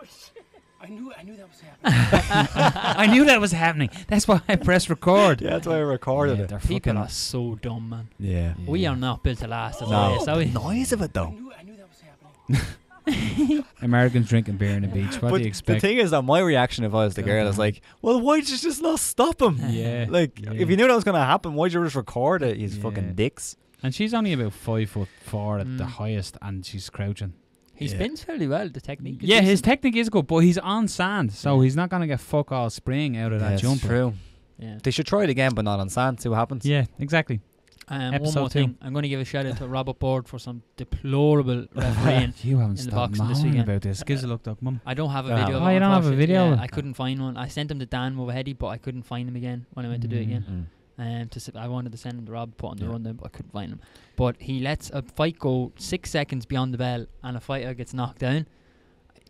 I knew that was happening. I knew that was happening. That's why I pressed record. Yeah, that's why I recorded it. They're People fucking are so dumb, man. Yeah. We are not built to last as No. a race, are we? The noise of it though. I knew that was happening. Americans drinking beer on the beach. What But do you the expect? thing is that my reaction if I was the Go girl is on. like, well, why'd you just not stop him? Yeah. Like, Yeah. if you knew that was going to happen, why'd you just record it, you Yeah. fucking dicks? And she's only about 5'4" at the Mm. highest, and she's crouching. He Yeah. spins fairly well. The technique. Is Yeah, his decent. technique is good, but he's on sand, so Yeah. he's not gonna get fuck all spring out of that That's jump. true. Yeah. They should try it again, but not on sand. See what happens. Yeah, exactly. One Episode more 2. thing. I'm going to give a shout out to Robert Board for some deplorable refereeing. You haven't in the stopped boxing this moaning weekend. about this. Gives a look, Doc, Mum. I don't have a Oh. video. of Oh, it, you don't have a unfortunately. video of Yeah, it? I couldn't find one. I sent him to Dan Mulvaheady, but I couldn't find him again when I went to do it again. I wanted to send him to Rob, put on the Yeah. rundown, but I couldn't find him. But he lets a fight go 6 seconds beyond the bell, and a fighter gets knocked down.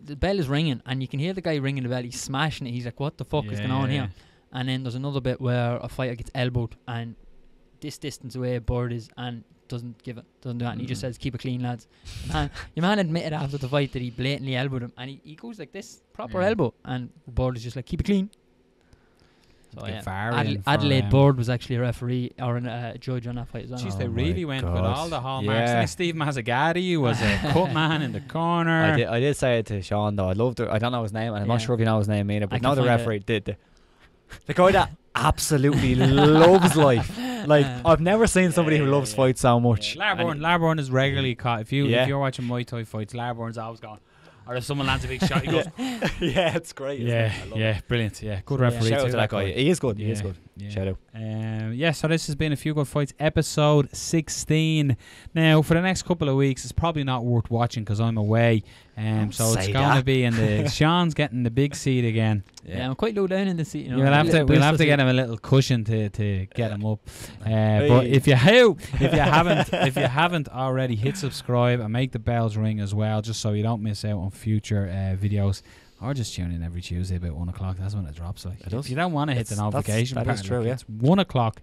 The bell is ringing, and you can hear the guy ringing the bell. He's smashing it. He's like, "What the fuck is going on here?" And then there's another bit where a fighter gets elbowed, and this distance away, Bird is, and doesn't give it, doesn't do that, and he just says, "Keep it clean, lads." Man, your man admitted after the fight that he blatantly elbowed him, and he goes like this, proper Yeah. elbow, and Bird is just like, "Keep it clean." So, Get yeah. VAR in for, Adelaide Bird was actually a referee or a judge on that fight as well. Jeez, Oh they my really went with God. all the hallmarks. Yeah. Like Steve Mazzagatti was a cut man in the corner. I did say it to Sean though. I loved it. I don't know his name, and I'm not Yeah. sure if you know his name either. I But can no, the find it. referee did. The guy that absolutely loves life. Like, I've never seen somebody who loves fights so much. Yeah. And Larborn is regularly caught. If Yeah. you're watching Muay Thai fights, Larborn's always gone. Or if someone lands a big shot, he goes, yeah, it's great. isn't yeah, it? I love yeah, it. brilliant. Yeah, good So, yeah. referee Shout out too, to that guy. He is good. He is good. Yeah. Shout out. Yeah, so this has been A Few Good Fights, episode 16. Now, for the next couple of weeks, it's probably not worth watching because I'm away. So it's say going to that. be in the... Sean's getting the big seat again. Yeah, I'm quite low down in the seat. You know, We'll have to booster get seat. him a little cushion to get him up. But Hey. if you haven't already, hit subscribe and make the bells ring as well, just so you don't miss out on future videos. Or just tune in every Tuesday about 1 o'clock. That's when it drops. Like, It does. if you don't want to hit the That's- notification, that is part, true, like, yeah. it's 1 o'clock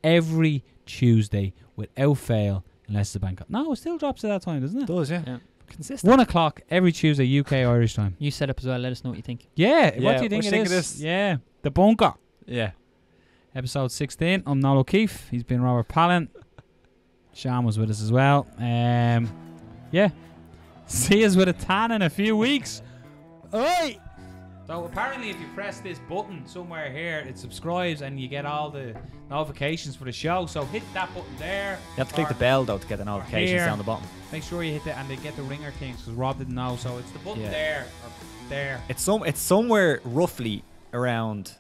every Tuesday without fail, unless the bank. No, it still drops at that time, doesn't it? It does, yeah. Yeah. Consistent. 1 o'clock every Tuesday, UK Irish time. You set up as well. Let us know what you think. Yeah, Yeah, what do you think what it do you think is? of this? Yeah, the bunker. Yeah. Episode 16. I'm Noel O'Keefe. He's been Robert Palin. Sean was with us as well. Yeah. See us with a tan in a few weeks. Oi! So apparently if you press this button somewhere here, it subscribes and you get all the notifications for the show. So hit that button there. You have to click or the bell though to get the notifications here. down the bottom. Make sure you hit it and they get the ringer things because Rob didn't know. So it's the button Yeah. there or there. It's somewhere roughly around